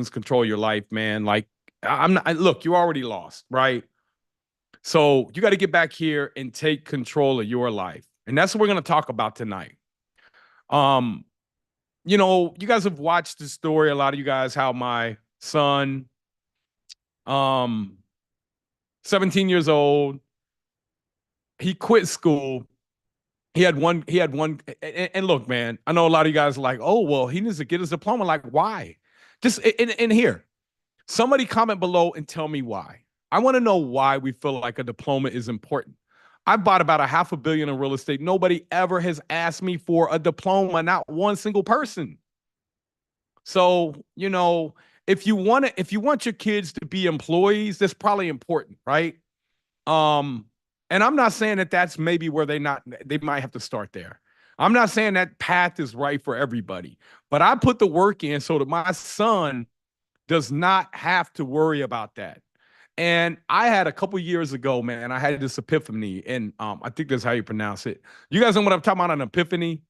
control your life, man. Like I'm not, look, you already lost, right? So you got to get back here and take control of your life. And that's what we're going to talk about tonight. Um, you guys have watched the story, a lot of you guys, how my son, um, 17 years old, he quit school. He had one, and look, man, I know a lot of you guys are like, oh, well, he needs to get his diploma. Like, why? Just in here, somebody comment below and tell me why. I want to know why we feel like a diploma is important. I bought about a $500 million in real estate. Nobody ever has asked me for a diploma, not one single person. So, if you want your kids to be employees, that's probably important, right? Um, and I'm not saying that that's maybe where they might have to start there. I'm not saying that path is right for everybody, but I put the work in so that my son does not have to worry about that. And I had a couple years ago, man, I had this epiphany, and I think that's how you pronounce it. You guys know what I'm talking about? An epiphany?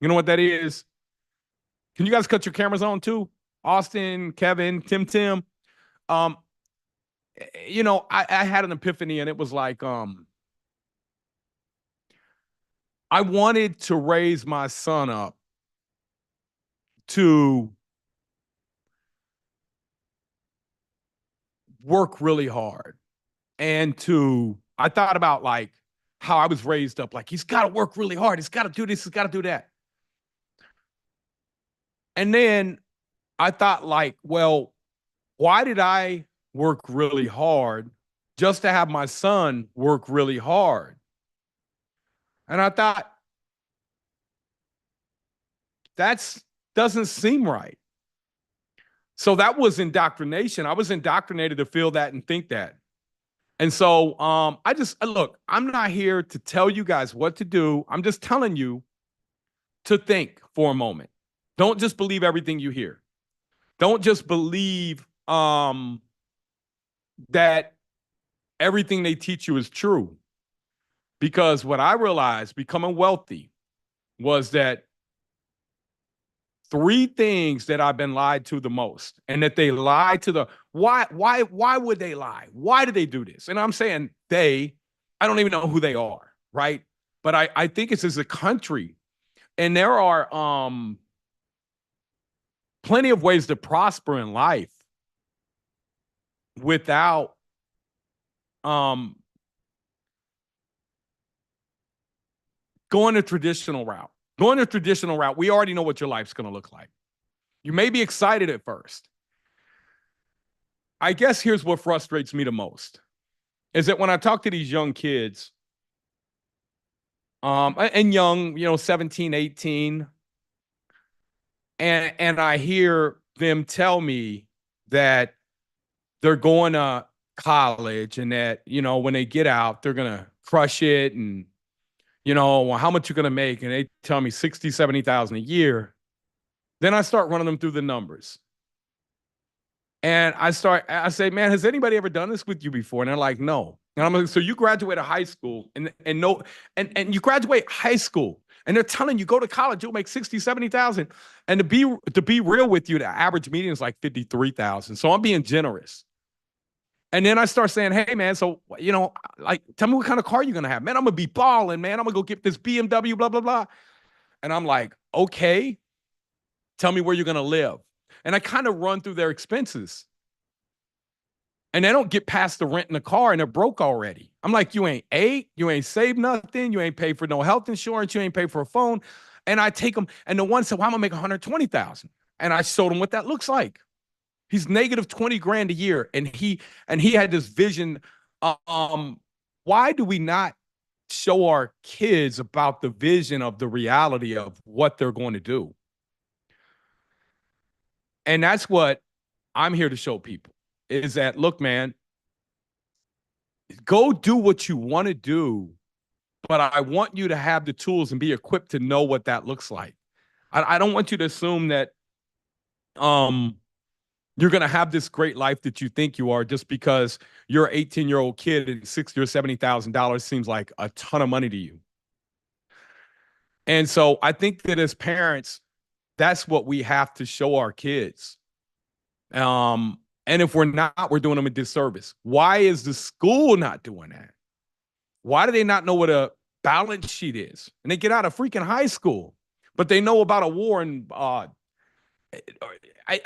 You know what that is? Can you guys cut your cameras on too? Austin, Kevin, Tim. Um, I had an epiphany, and it was like, I wanted to raise my son up to work really hard and I thought about like how I was raised up. Like, he's got to work really hard. He's got to do this. He's got to do that. And then I thought, like, well, why did I work really hard just to have my son work really hard? And I thought, that's doesn't seem right. So that was indoctrination. I was indoctrinated to feel that and think that. And so look, I'm not here to tell you guys what to do. I'm just telling you to think for a moment. Don't just believe everything you hear. Don't just believe that everything they teach you is true. Because what I realized becoming wealthy was that three things that I've been lied to the most, and that they lied to the why would they lie? Why do they do this? And I'm saying I don't even know who they are, right? But I think it's as a country, and there are plenty of ways to prosper in life without going the traditional route. Going the traditional route, we already know what your life's going to look like. You may be excited at first. I guess here's what frustrates me the most is that when I talk to these young kids, and young, 17, 18, and I hear them tell me that they're going to college and that, when they get out, they're going to crush it and, well, how much you're going to make. And they tell me 60, 70,000 a year. Then I start running them through the numbers. And I say, man, has anybody ever done this with you before? And they're like, no. And I'm like, so you graduated high school and you graduate high school and they're telling you go to college, you'll make 60, 70,000. And to be real with you, the average median is like 53,000. So I'm being generous. And then I start saying, hey, man, so, like, tell me what kind of car you're going to have. Man, I'm going to be balling, man. I'm going to go get this BMW, blah, blah, blah. And I'm like, okay, tell me where you're going to live. And I kind of run through their expenses. And they don't get past the rent in the car and they're broke already. I'm like, you ain't ate, you ain't saved nothing, you ain't paid for no health insurance, you ain't paid for a phone. And I take them, and the one said, well, I'm gonna make 120,000. And I showed him what that looks like. He's negative 20 grand a year. And he had this vision. Why do we not show our kids about the vision of the reality of what they're going to do? And that's what I'm here to show people is that, look, man, go do what you want to do, but I want you to have the tools and be equipped to know what that looks like. I don't want you to assume that you're going to have this great life that you think you are just because you're an 18-year-old kid and $60,000 or $70,000 seems like a ton of money to you. And so I think that as parents, that's what we have to show our kids. And if we're not, we're doing them a disservice. Why is the school not doing that? Why do they not know what a balance sheet is? And they get out of freaking high school, but they know about a war. And I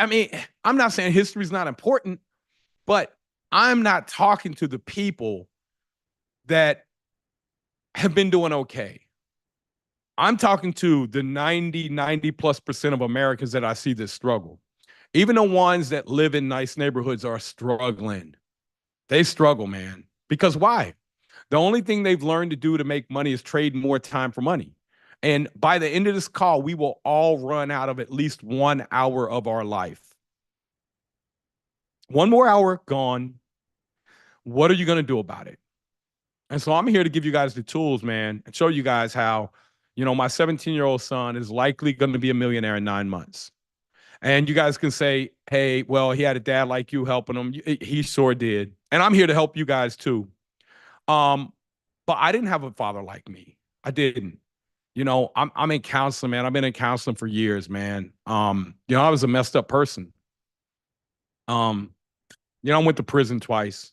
mean, I'm not saying history is not important, but I'm not talking to the people that have been doing okay. I'm talking to the 90 plus percent of Americans that I see this struggle. Even the ones that live in nice neighborhoods are struggling. They struggle, man. Because why? The only thing they've learned to do to make money is trade more time for money. And by the end of this call, we will all run out of at least 1 hour of our life. 1 more hour gone. What are you going to do about it? And so I'm here to give you guys the tools, man, and show you guys how, my 17-year-old son is likely going to be a millionaire in 9 months. And you guys can say, hey, well, he had a dad like you helping him. He sure did. And I'm here to help you guys too. But I didn't have a father like me. I didn't. I'm in counseling, man. I've been in counseling for years, man. I was a messed up person. I went to prison twice.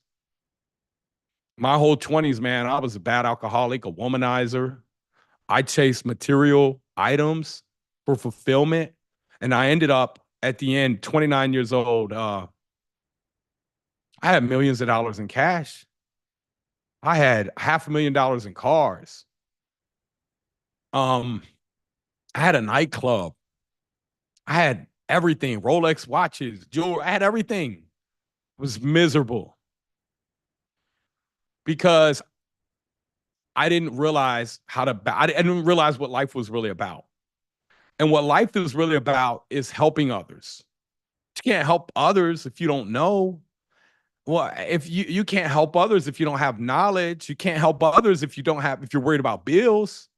My whole 20s, man, I was a bad alcoholic, a womanizer. I chased material items for fulfillment. And I ended up at the end, 29 years old. I had millions of dollars in cash. I had $500,000 in cars. I had a nightclub. I had everything, Rolex watches, jewelry. I had everything. It was miserable because I didn't realize I didn't realize what life was really about. And what life is really about is helping others. You can't help others if you don't know. Well, if you can't help others if you don't have knowledge, you can't help others if if you're worried about bills.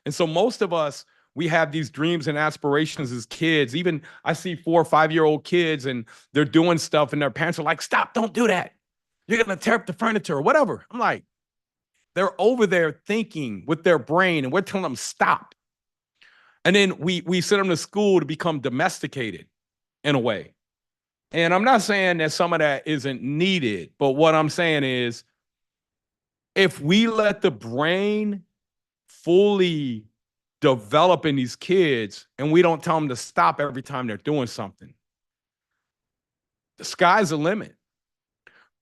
And so most of us, we have these dreams and aspirations as kids. Even I see 4 or 5-year-old kids and they're doing stuff and their parents are like, stop, don't do that. You're going to tear up the furniture or whatever. I'm like, they're over there thinking with their brain and we're telling them stop. And then we send them to school to become domesticated in a way. And I'm not saying that some of that isn't needed, but what I'm saying is if we let the brain fully develop in these kids and we don't tell them to stop every time they're doing something, the sky's the limit.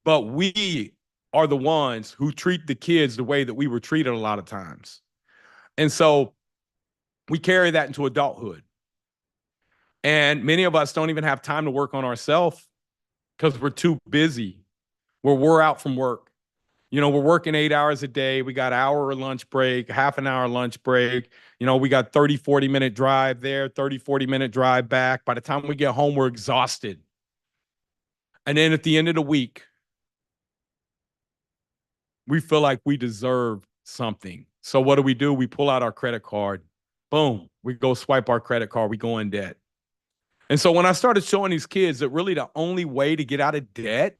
But we are the ones who treat the kids the way that we were treated a lot of times. And so we carry that into adulthood. And many of us don't even have time to work on ourselves because we're too busy. We're out from work. We're working 8 hours a day. We got an hour lunch break, half an hour lunch break. We got 30, 40-minute drive there, 30, 40-minute drive back. By the time we get home, we're exhausted. And then at the end of the week, we feel like we deserve something. So what do? We pull out our credit card. Boom. We go swipe our credit card. We go in debt. And so when I started showing these kids that really the only way to get out of debt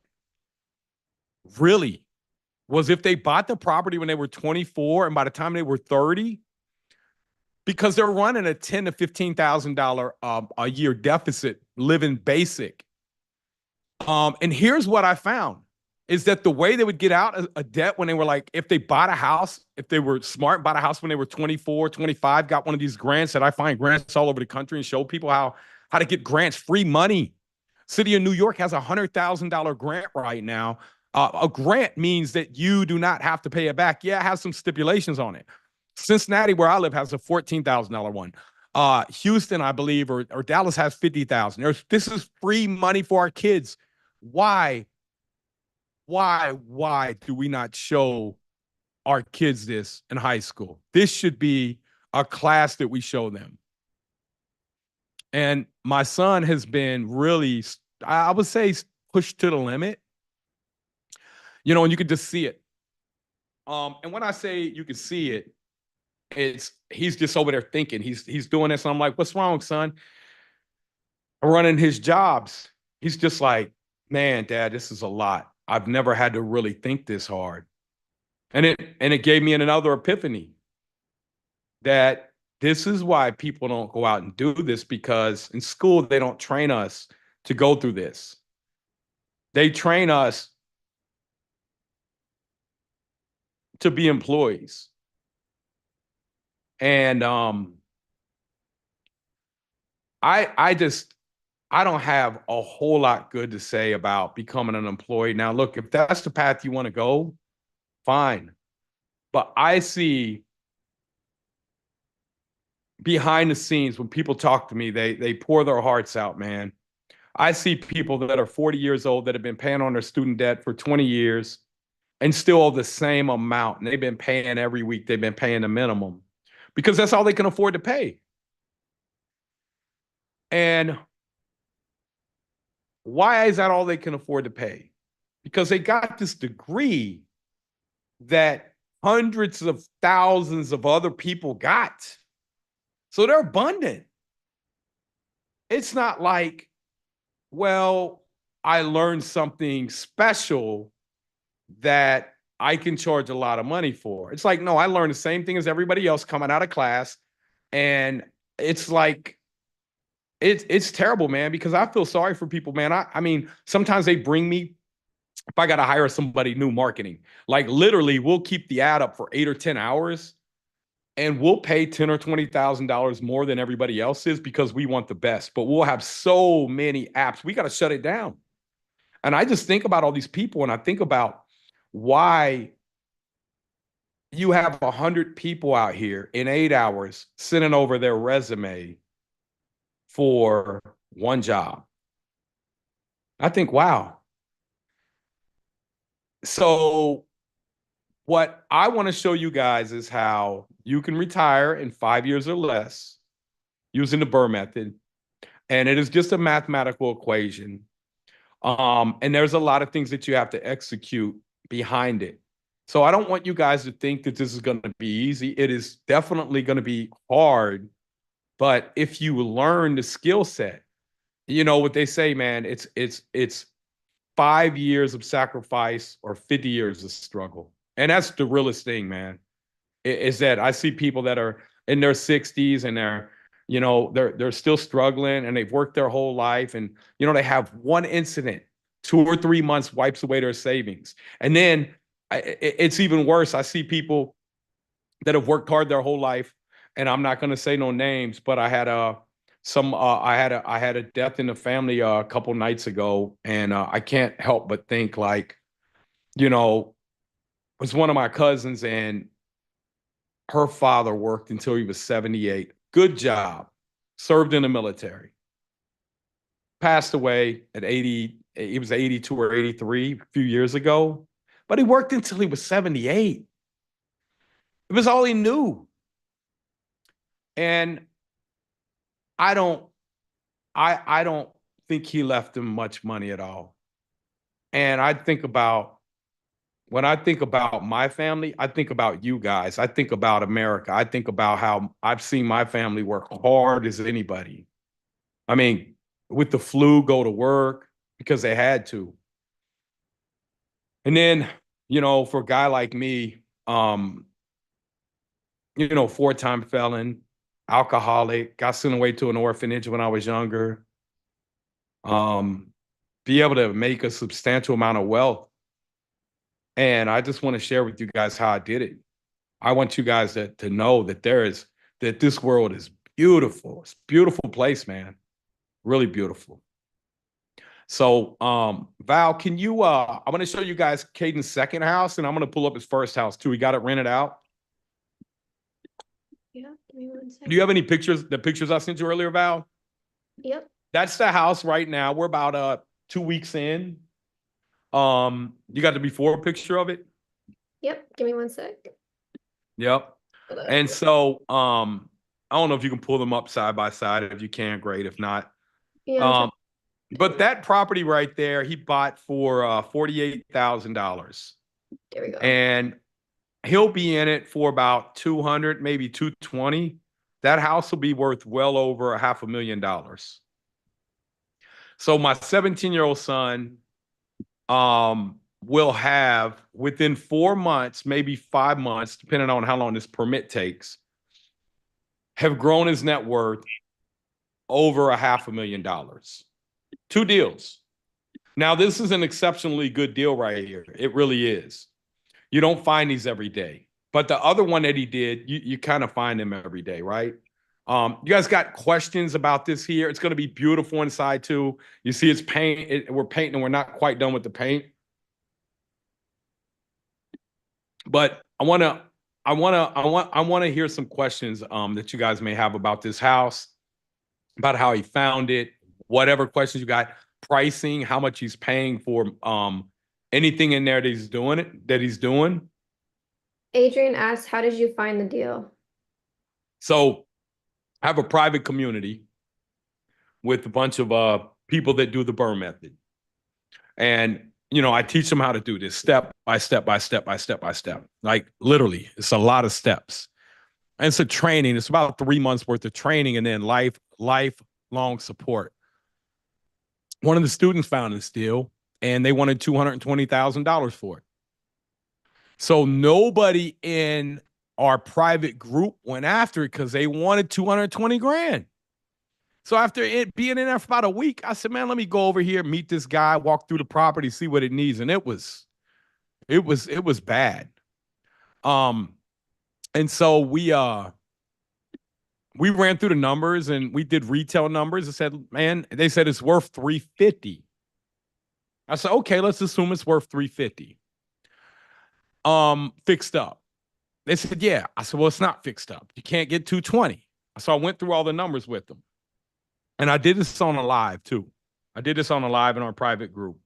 really was if they bought the property when they were 24 and by the time they were 30, because they're running a $10,000 to $15,000 a year deficit, living basic. And here's what I found is that the way they would get out a debt when they were like, if they bought a house, if they were smart, bought a house when they were 24, 25, got one of these grants that I find grants all over the country and show people how to get grants, free money. City of New York has a $100,000 grant right now. A grant means that you do not have to pay it back. Yeah, it has some stipulations on it. Cincinnati, where I live, has a $14,000 one. Houston, I believe, or Dallas has $50,000. This is free money for our kids. Why do we not show our kids this in high school? This should be a class that we show them. And my son has been really, I would say, pushed to the limit. And you can just see it. And when I say you can see it, he's just over there thinking. He's doing this. And I'm like, what's wrong, son? Running his jobs. He's just like, man, Dad, this is a lot. I've never had to really think this hard. And it gave me another epiphany that this is why people don't go out and do this, because in school, they don't train us to go through this. They train us to be employees. And I don't have a whole lot good to say about becoming an employee. Now, look, if that's the path you want to go, fine. But I see behind the scenes when people talk to me, they pour their hearts out, man. I see people that are 40 years old that have been paying on their student debt for 20 years and still owe the same amount. And they've been paying every week, they've been paying the minimum because that's all they can afford to pay. And why is that all they can afford to pay? Because they got this degree that hundreds of thousands of other people got. So they're abundant. It's not like, well, I learned something special that I can charge a lot of money for. It's like, no, I learned the same thing as everybody else coming out of class. And it's like, it's terrible, man, because I feel sorry for people, man. I mean, sometimes they bring me, if I got to hire somebody new marketing, like literally we'll keep the ad up for 8 or 10 hours and we'll pay $10 or $20,000 more than everybody else is because we want the best, but we'll have so many apps. We got to shut it down. And I just think about all these people and I think about why you have 100 people out here in 8 hours sending over their resume for one job. I think, wow. So what I want to show you guys is how you can retire in 5 years or less using the BRRRR method. And it is just a mathematical equation. And there's a lot of things that you have to execute behind it. So I don't want you guys to think that this is going to be easy. It is definitely going to be hard. But if you learn the skill set, you know what they say, man, it's 5 years of sacrifice or 50 years of struggle. And that's the realest thing, man, is that I see people that are in their 60s and they're still struggling and they've worked their whole life. And, they have one incident, 2 or 3 months wipes away their savings. And then it's even worse. I see people that have worked hard their whole life, and I'm not going to say no names, but I had I had a death in the family a couple nights ago, and I can't help but think like, it was one of my cousins, and her father worked until he was 78. Good job, served in the military, passed away at 80. He was 82 or 83 a few years ago, but he worked until he was 78. It was all he knew. And I don't think he left him much money at all. And when I think about my family, I think about you guys. I think about America. I think about how I've seen my family work hard as anybody. I mean, with the flu, go to work because they had to. And then, for a guy like me, 4-time felon, alcoholic, got sent away to an orphanage when I was younger. Be able to make a substantial amount of wealth. And I just want to share with you guys how I did it. I want you guys to know that that this world is beautiful. It's a beautiful place, man. Really beautiful. So, Val, can you, I'm going to show you guys Caden's second house, and I'm going to pull up his first house too. He got it rented out. Yeah, give me 1 second. Do you have any pictures, the pictures I sent you earlier, Val? Yep. That's the house right now. We're about 2 weeks in. You got the before picture of it? Yep, give me 1 sec. Yep. And so, I don't know if you can pull them up side by side. If you can, great. If not, Yeah. but that property right there, he bought for $48,000. There we go. And he'll be in it for about 200, maybe 220. That house will be worth well over $500,000. So my 17-year-old son will have within 4 months, maybe 5 months, depending on how long this permit takes, have grown his net worth over $500,000. 2 deals. Now, this is an exceptionally good deal right here. It really is. You don't find these every day. But the other one that he did, you kind of find them every day, right? You guys got questions about this here? It's going to be beautiful inside too. You see, it's paint. We're painting, and we're not quite done with the paint. But I want to hear some questions that you guys may have about this house, about how he found it, whatever questions you got, pricing, how much he's paying for anything in there that he's doing. Adrian asked, how did you find the deal? So I have a private community with a bunch of people that do the BRRRR method. And I teach them how to do this step by step by step by step by step. Like literally, it's a lot of steps. And it's a training. It's about 3 months worth of training and then lifelong support. One of the students found this deal and they wanted $220,000 for it. So nobody in our private group went after it because they wanted 220 grand. So after it being in there for about a week, I said, man, let me go over here, meet this guy, walk through the property, see what it needs. And it was bad. And so we ran through the numbers and we did retail numbers. I said, man, they said it's worth 350. I said, okay, let's assume it's worth 350. Fixed up. They said, yeah. I said, well, it's not fixed up. You can't get 220. So I went through all the numbers with them. And I did this on a live too. I did this on a live in our private group.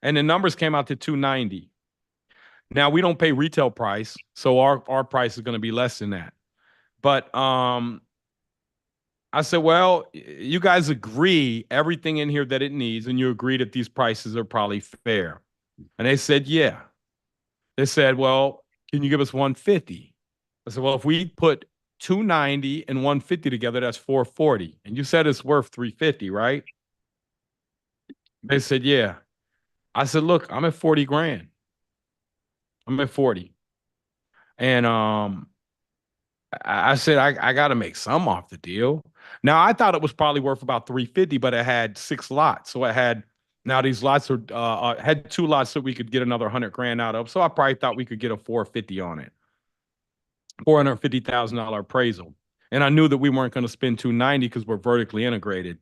And the numbers came out to 290. Now we don't pay retail price, so our price is going to be less than that. But I said, well, you guys agree everything in here that it needs, and you agree that these prices are probably fair. And they said, yeah. They said, well, can you give us 150? I said, well, if we put 290 and 150 together, that's 440. And you said it's worth 350, right? They said, yeah. I said, look, I'm at 40 grand. I'm at 40. And I said, I got to make some off the deal. Now, I thought it was probably worth about 350, but it had 6 lots. So it had, now these lots are, had 2 lots that we could get another 100 grand out of. So I probably thought we could get a 450 on it, $450,000 appraisal. And I knew that we weren't going to spend 290 because we're vertically integrated.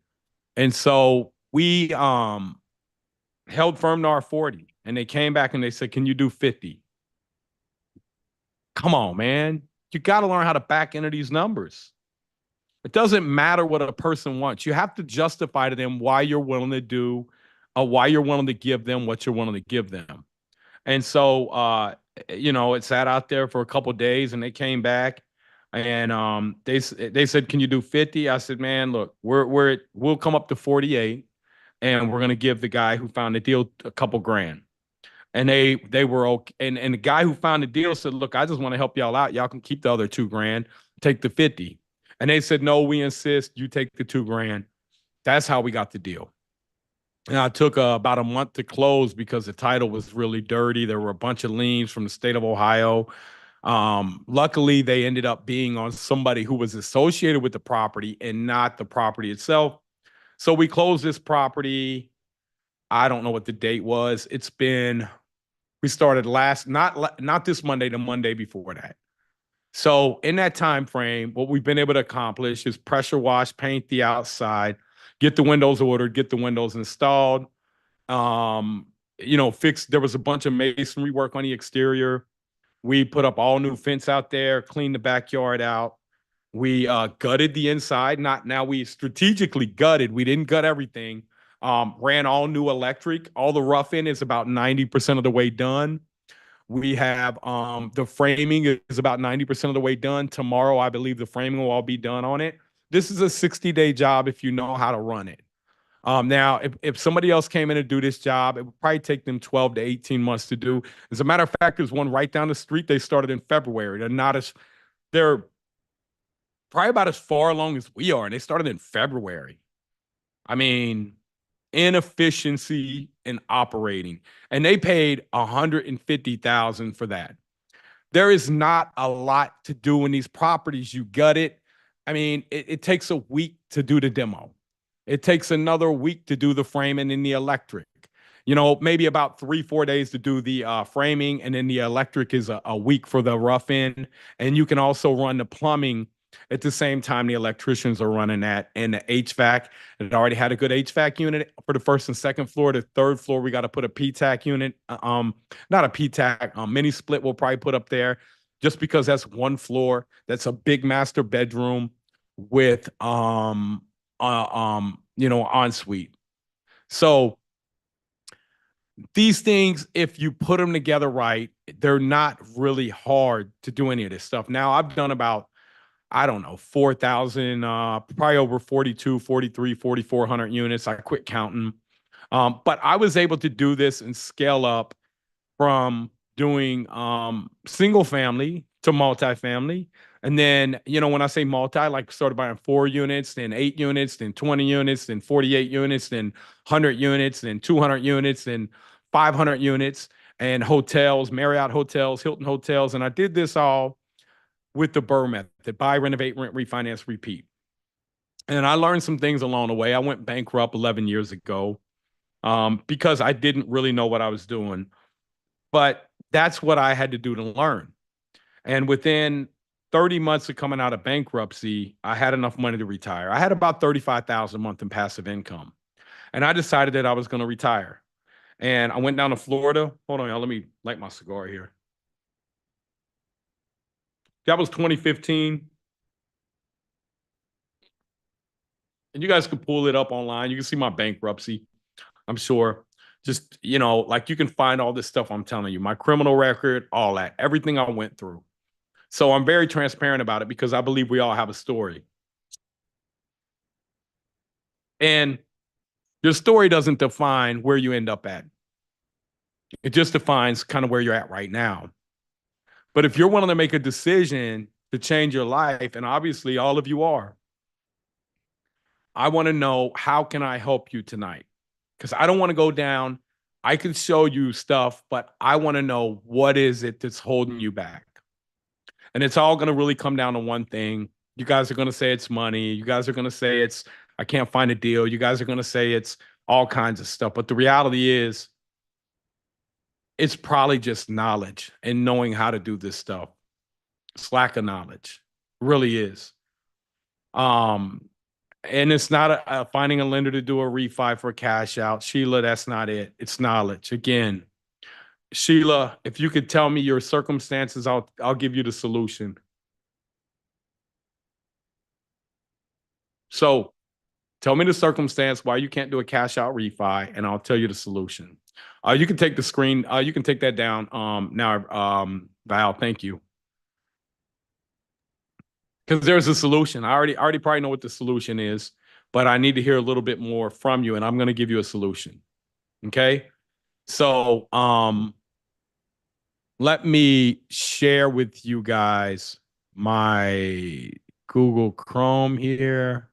And so we held firm to our 40 and they came back and they said, can you do 50? Come on, man. You got to learn how to back into these numbers. It doesn't matter what a person wants. You have to justify to them why you're willing to do, why you're willing to give them what you're willing to give them. And so, it sat out there for a couple of days and they came back and they said, can you do 50? I said, man, look, we'll come up to 48 and we're going to give the guy who found the deal a couple grand. And they were okay. And the guy who found the deal said, look, I just want to help y'all out. Y'all can keep the other 2 grand, take the 50. And they said, no, we insist you take the 2 grand. That's how we got the deal. And I took about a month to close because the title was really dirty. There were a bunch of liens from the state of Ohio. Luckily, they ended up being on somebody who was associated with the property and not the property itself. So we closed this property. I don't know what the date was. We started not this Monday, the Monday before that. So in that time frame, what we've been able to accomplish is pressure wash, paint the outside, get the windows ordered, get the windows installed. There was a bunch of masonry work on the exterior. We put up all new fence out there, cleaned the backyard out. We gutted the inside. Not now we strategically gutted. We didn't gut everything. Ran all new electric. All the rough in is about 90% of the way done. We have the framing is about 90% of the way done. Tomorrow, I believe the framing will all be done on it. This is a 60-day job if you know how to run it. Now, if somebody else came in to do this job, it would probably take them 12 to 18 months to do. As a matter of fact, there's one right down the street. They started in February. They're probably about as far along as we are, and they started in February. I mean, inefficiency in operating, and they paid $150,000 for that. There is not a lot to do in these properties. You gut it. I mean, it takes a week to do the demo. It takes another week to do the framing in the electric. You know, maybe about 3, 4 days to do the framing, and then the electric is a week for the rough in. And you can also run the plumbing at the same time the electricians are running that, and the HVAC. It already had a good HVAC unit for the first and second floor. The third floor, we got to put a PTAC unit. Not a PTAC, mini split. We'll probably put up there, just because that's one floor. That's a big master bedroom with ensuite. So these things, if you put them together right, they're not really hard to do any of this stuff. Now, I've done about, I don't know, 4,000, probably over 42, 43, 4,400 units. I quit counting. But I was able to do this and scale up from doing single family to multifamily. And then, when I say multi, I like started buying 4 units, then 8 units, then 20 units, then 48 units, then 100 units, then 200 units, then 500 units, and hotels, Marriott hotels, Hilton hotels. And I did this all with the BRRRR method: buy, renovate, rent, refinance, repeat. And I learned some things along the way. I went bankrupt 11 years ago because I didn't really know what I was doing. But that's what I had to do to learn. And within 30 months of coming out of bankruptcy, I had enough money to retire. I had about 35,000 a month in passive income. And I decided that I was going to retire. And I went down to Florida. Hold on, y'all. Let me light my cigar here. That was 2015. And you guys can pull it up online. You can see my bankruptcy, I'm sure. Just, like, you can find all this stuff I'm telling you, my criminal record, all that, everything I went through. So I'm very transparent about it because I believe we all have a story. And your story doesn't define where you end up at. It just defines kind of where you're at right now. But if you're willing to make a decision to change your life, and obviously all of you are, I want to know, how can I help you tonight? Because I don't want to go down. I can show you stuff, but I want to know, what is it that's holding you back? And it's all going to really come down to one thing. You guys are going to say it's money. You guys are going to say it's, I can't find a deal. You guys are going to say it's all kinds of stuff. But the reality is, it's probably just knowledge and knowing how to do this stuff. It's lack of knowledge. It really is. Um, and it's not finding a lender to do a refi for a cash out. Sheila, that's not it. It's knowledge. Again, Sheila, if you could tell me your circumstances, I'll give you the solution. So tell me the circumstance why you can't do a cash out refi, and I'll tell you the solution. You can take the screen. You can take that down now, Val. Thank you. Because there's a solution. I already probably know what the solution is, but I need to hear a little bit more from you, and I'm going to give you a solution. Okay. So let me share with you guys my Google Chrome here.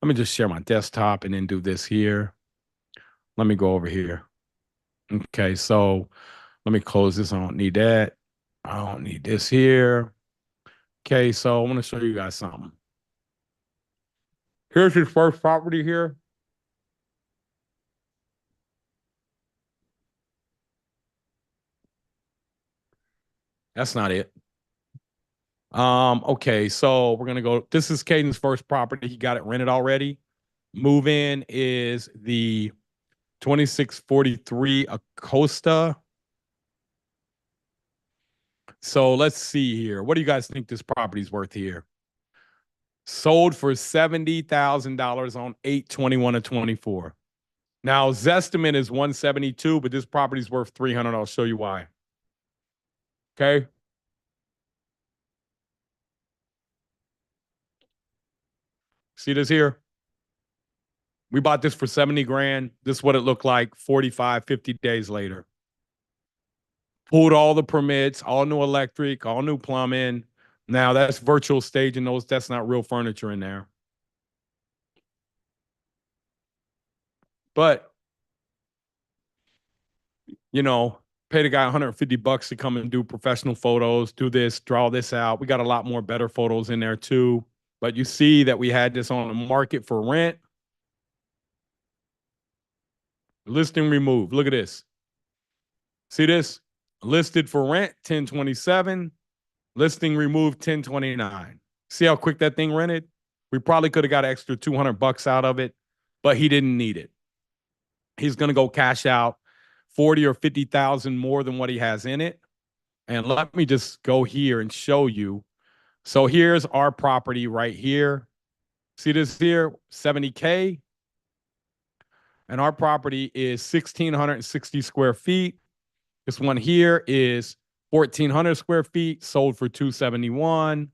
Let me just share my desktop and then do this here. Let me go over here. Okay, so let me close this. I don't need that. I don't need this here. Okay, so I want to show you guys something. Here's his first property here. That's not it. Okay, so we're gonna go. This is Caden's first property. He got it rented already. Move in is the 2643 Acosta. So let's see here. What do you guys think this property's worth here? Sold for $70,000 on 8/21 of 24. Now, Zestimate is 172, but this property's worth 300. I'll show you why. Okay. See this here? We bought this for 70 grand. This is what it looked like 45, 50 days later. Pulled all the permits, all new electric, all new plumbing. Now that's virtual staging. That's not real furniture in there. But, pay the guy $150 to come and do professional photos, do this, draw this out. We got a lot more better photos in there too. But you see that we had this on the market for rent. Listing removed. Look at this. See this? Listed for rent 1027. Listing removed 1029. See how quick that thing rented? We probably could have got an extra 200 bucks out of it, but he didn't need it. He's going to go cash out 40 or 50,000 more than what he has in it. And let me just go here and show you. So here's our property right here. See this here? 70K. And our property is 1,660 square feet. This one here is 1,400 square feet, sold for 271.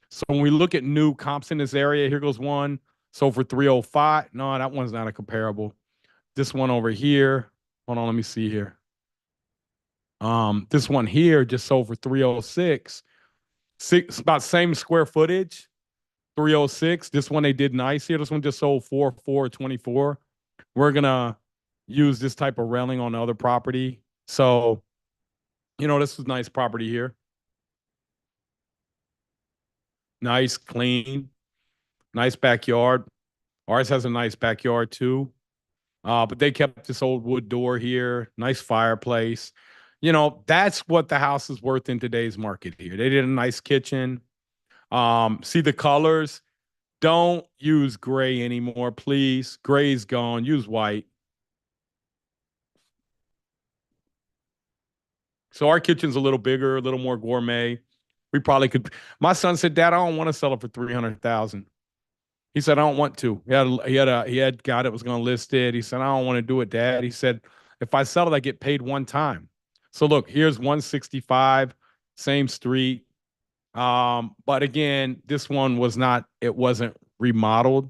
So when we look at new comps in this area, here goes one, sold for 305. No, that one's not a comparable. This one over here, hold on, let me see here. This one here just sold for 306. About same square footage, 306. This one they did nice here. This one just sold 4,424. We're gonna use this type of railing on the other property. So, this was nice property here. Nice, clean, nice backyard. Ours has a nice backyard too. But they kept this old wood door here, nice fireplace. That's what the house is worth in today's market here. They did a nice kitchen. See the colors. Don't use gray anymore, please. Gray's gone. Use white. So our kitchen's a little bigger, a little more gourmet. We probably could. My son said, "Dad, I don't want to sell it for 300,000." He said, "I don't want to." He had guy that was going to list it. He said, "I don't want to do it, Dad." He said, "If I sell it, I get paid one time." So look, here's 165, same street. But again, this one was not. It wasn't remodeled.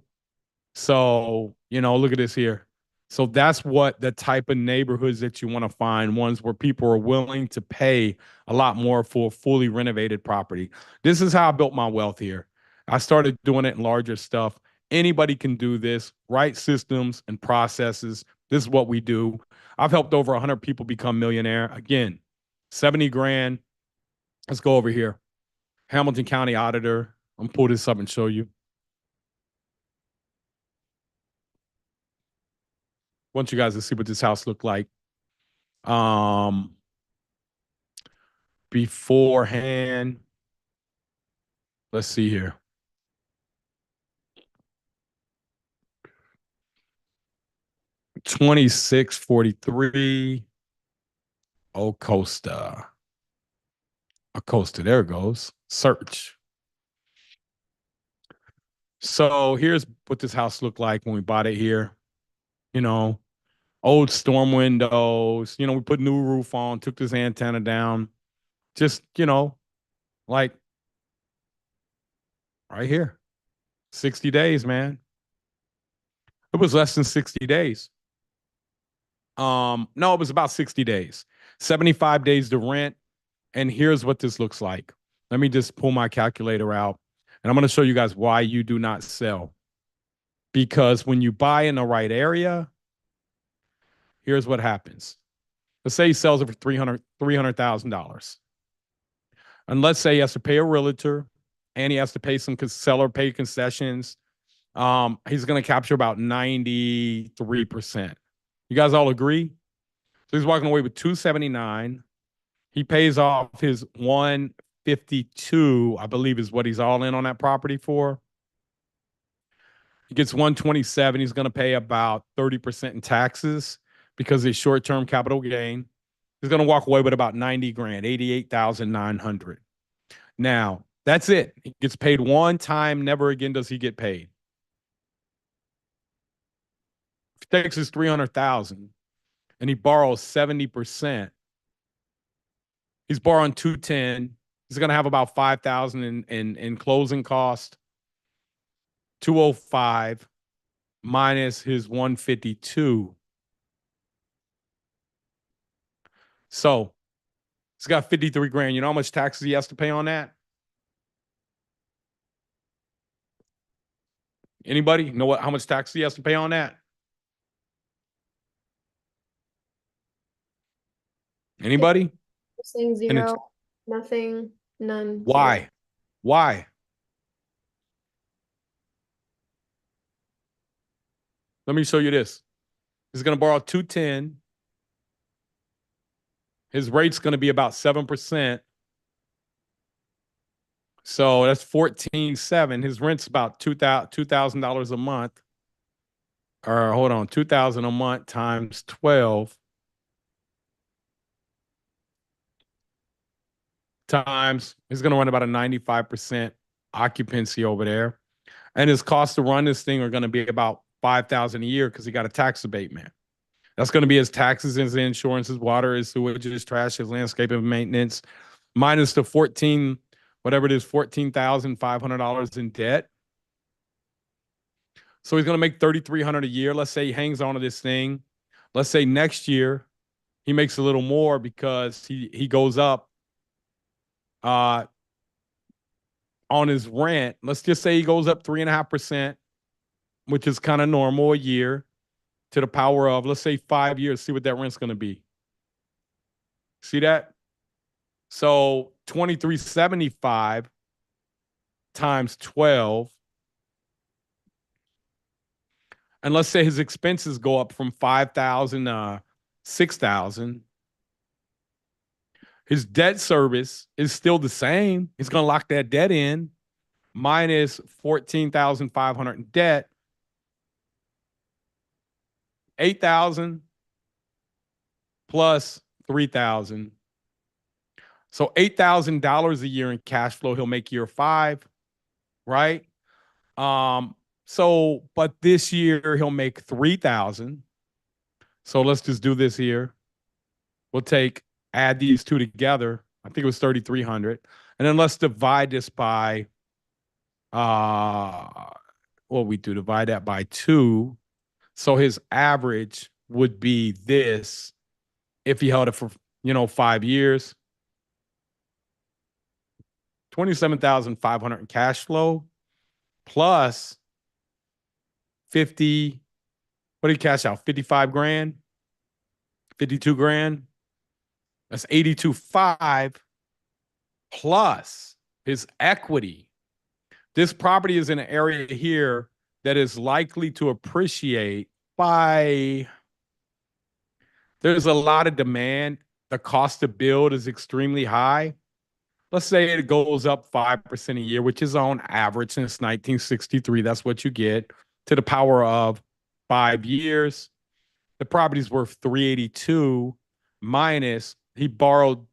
So, look at this here. So that's what the type of neighborhoods that you want to find, ones where people are willing to pay a lot more for a fully renovated property. This is how I built my wealth here. I started doing it in larger stuff. Anybody can do this, right systems and processes. This is what we do. I've helped over 100 people become millionaire. Again, 70 grand. Let's go over here. Hamilton County Auditor. I'm gonna pull this up and show you. Want you guys to see what this house looked like. Um, Beforehand, let's see here. $26.43. Acosta. Acosta. There it goes. Search. So here's what this house looked like when we bought it here. You know, Old storm windows. We put new roof on, took this antenna down. Just, like right here. 60 days, man. It was less than 60 days. No, it was about 60 days. 75 days to rent. And here's what this looks like. Let me just pull my calculator out. And I'm going to show you guys why you do not sell. Because when you buy in the right area, here's what happens. Let's say he sells it for $300,000. And let's say he has to pay a realtor and he has to pay some seller pay concessions. He's going to capture about 93%. You guys all agree? So he's walking away with 279. He pays off his 152, I believe is what he's all in on that property for. He gets 127. He's going to pay about 30% in taxes because of his short-term capital gain. He's going to walk away with about 90 grand, 88,900. Now, that's it. He gets paid one time. Never again does he get paid. If he takes his 300,000 and he borrows 70%, he's borrowing 210. He's going to have about 5,000 in closing cost. 205 minus his 152. So he's got 53 grand. You know how much taxes he has to pay on that? Anybody know how much taxes he has to pay on that? Anybody? Saying And it's zero, nothing, none, zero. why? Why? Let me show you this. He's going to borrow 210. His rate's going to be about 7%. So that's 14.7. His rent's about $2,000 a month. Or hold on, 2,000 a month times 12 times. He's going to run about a 95% occupancy over there. And his cost to run this thing are going to be about 5,000 a year because he got a tax abatement. That's going to be his taxes, his insurance, his water, his sewage, his trash, his landscaping maintenance, minus the 14, whatever it is, $14,500 in debt. So he's going to make 3,300 a year. Let's say he hangs on to this thing. Let's say next year he makes a little more because he goes up uh on his rent. Let's just say he goes up 3.5%, which is kind of normal a year to the power of, let's say 5 years. See what that rent's going to be. See that? So 2,375 times 12. And let's say his expenses go up from 5,000 to 6,000. His debt service is still the same. He's going to lock that debt in minus 14,500 in debt. 8,000 plus 3,000. So $8,000 a year in cash flow he'll make year 5, right? But this year he'll make 3,000. So let's just do this here. We'll add these two together. I think it was 3,300. And then let's divide this by divide that by 2. So his average would be this if he held it for 5 years. 27,500 in cash flow plus 50. What did he cash out? 55 grand, 52 grand. That's 82.5 plus his equity. This property is in an area here that is likely to appreciate by, there's a lot of demand. The cost to build is extremely high. Let's say it goes up 5% a year, which is on average since 1963. That's what you get to the power of 5 years. The property's worth 382 minus he borrowed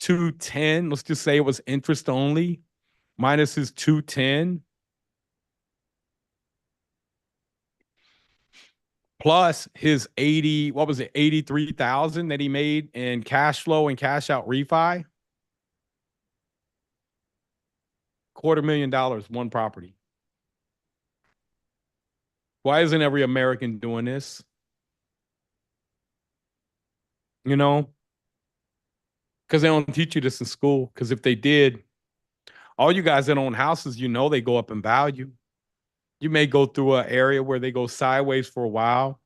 210. Let's just say it was interest only minus his 210 plus his 80, what was it, 83,000 that he made in cash flow and cash out refi. $250,000, one property. Why isn't every American doing this? Because they don't teach you this in school. Because if they did, all you guys that own houses, they go up in value. You may go through an area where they go sideways for a while.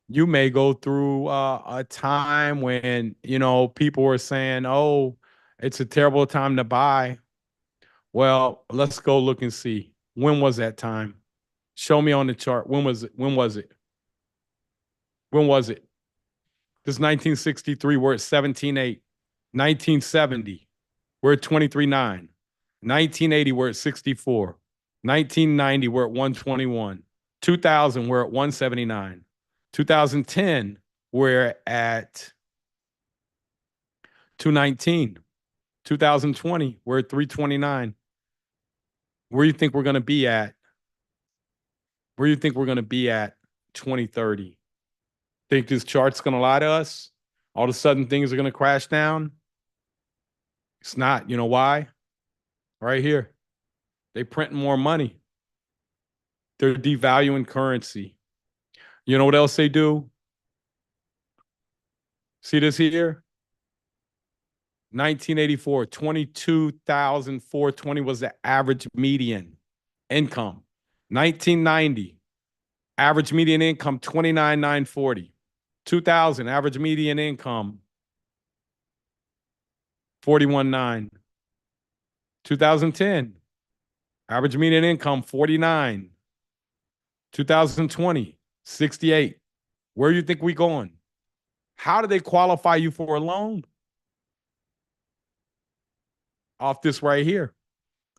You may go through a time when, people were saying, oh, it's a terrible time to buy. Well, let's go look and see. When was that time? Show me on the chart. When was it? When was it? When was it? This 1963, we're at 17.8. 1970, we're at 23.9. 1980, we're at 64. 1990, we're at 121. 2000, we're at 179. 2010, we're at 219. 2020, we're at 329. Where do you think we're going to be at? Where do you think we're going to be at 2030? Think this chart's going to lie to us? All of a sudden, things are going to crash down? It's not. You know why? Right here. They print more money. They're devaluing currency. You know what else they do? See this here? 1984, 22,420 was the average median income. 1990, average median income 29,940. 2000, average median income 41,900. 2010, average median income 49. 2020, 68. Where you think we going? How do they qualify you for a loan? Off this right here.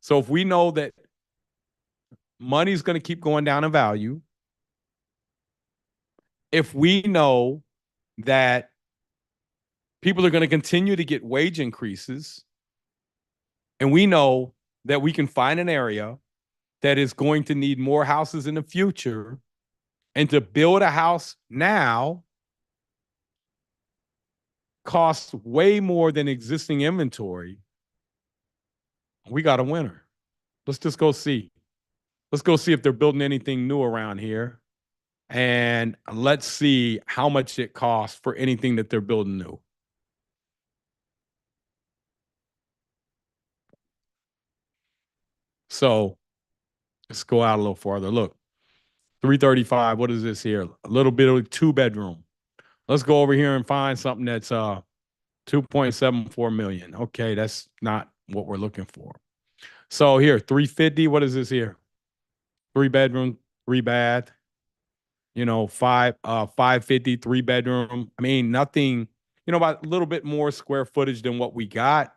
So if we know that money's going to keep going down in value, if we know that people are going to continue to get wage increases, and we know that we can find an area that is going to need more houses in the future, and to build a house now costs way more than existing inventory, we got a winner. Let's just go see. Let's go see if they're building anything new around here. And let's see how much it costs for anything that they're building new. So let's go out a little farther. Look, 335. What is this here? A little bit of 2 bedroom. Let's go over here and find something that's 2.74 million. Okay, that's not what we're looking for. So here, 350. What is this here? 3 bedroom, 3 bath. 550, 3 bedroom. I mean, nothing, about a little bit more square footage than what we got.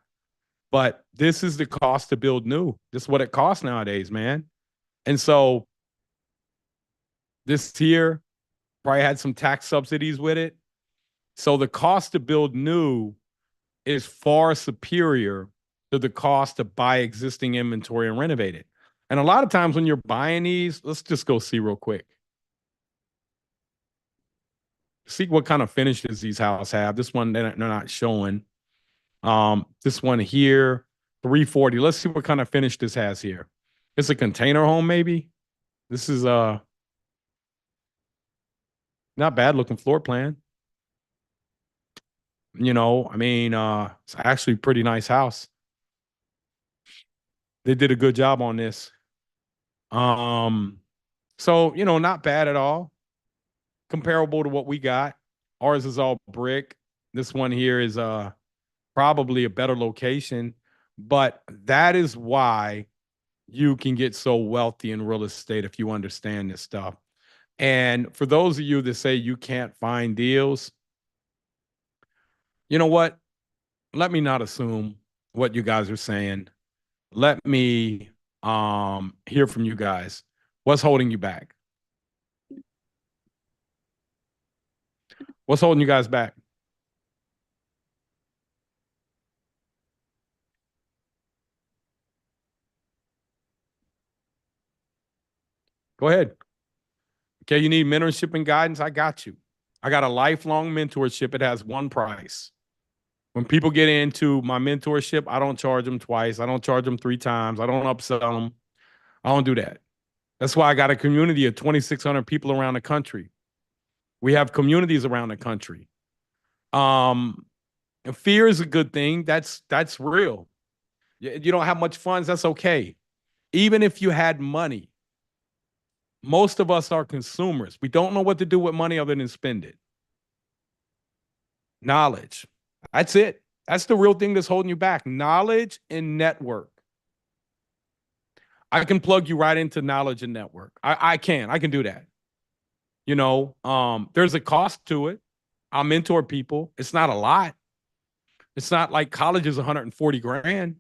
But this is the cost to build new. This is what it costs nowadays, man. And so this here probably had some tax subsidies with it. So the cost to build new is far superior to the cost to buy existing inventory and renovate it. And a lot of times when you're buying these, let's just go see real quick. See what kind of finishes these houses have. This one they're not showing. This one here, 340. Let's see what kind of finish this has here. It's a container home, maybe. This is not bad looking floor plan. I mean, it's actually a pretty nice house. They did a good job on this. So not bad at all. Comparable to what we got. Ours is all brick. This one here is probably a better location, but that is why you can get so wealthy in real estate if you understand this stuff. And for those of you that say you can't find deals, you know what? Let me not assume what you guys are saying. Let me hear from you guys. What's holding you back? What's holding you guys back? Go ahead. Okay, you need mentorship and guidance? I got you. I got a lifelong mentorship. It has one price. When people get into my mentorship, I don't charge them twice. I don't charge them 3 times. I don't upsell them. I don't do that. That's why I got a community of 2,600 people around the country. We have communities around the country. Um, Fear is a good thing. That's real. You don't have much funds. That's okay. Even if you had money, most of us are consumers. We don't know what to do with money other than spend it. Knowledge. That's it. That's the real thing that's holding you back. Knowledge and network. I can plug you right into knowledge and network. I can do that. There's a cost to it. I mentor people. It's not a lot. It's not like college is 140 grand.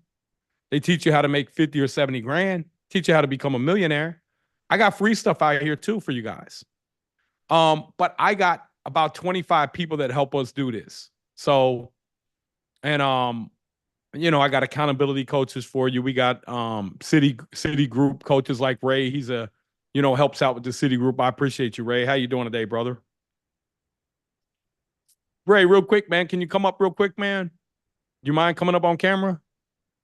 They teach you how to make 50 or 70 grand, teach you how to become a millionaire. I got free stuff out here too for you guys. But I got about 25 people that help us do this. So, and I got accountability coaches for you. We got city group coaches like Ray. He's helps out with the city group. I appreciate you, Ray. How you doing today, brother? Ray, real quick, man. Can you come up real quick, man? Do you mind coming up on camera?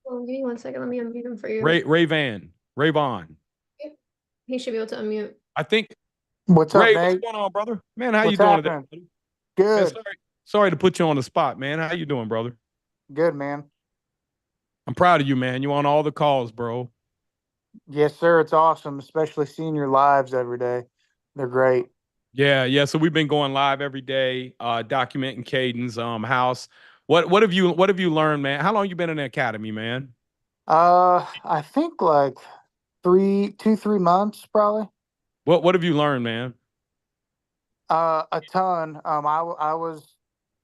Well, give me 1 second. Let me unmute him for you. Ray Vaughn. He should be able to unmute. I think What's up, Ray, what's Nate? going on, brother? Man, how you What's doing today, happening? buddy? Man, Good. sorry to put you on the spot, man. How you doing, brother? Good, man. I'm proud of you, man. You on all the calls, bro. Yes, sir. It's awesome, especially seeing your lives every day. They're great. Yeah. So we've been going live every day, documenting Caden's house. What have you learned, man? How long you been in the academy, man? I think like 3 months probably. What have you learned, man? A ton. I was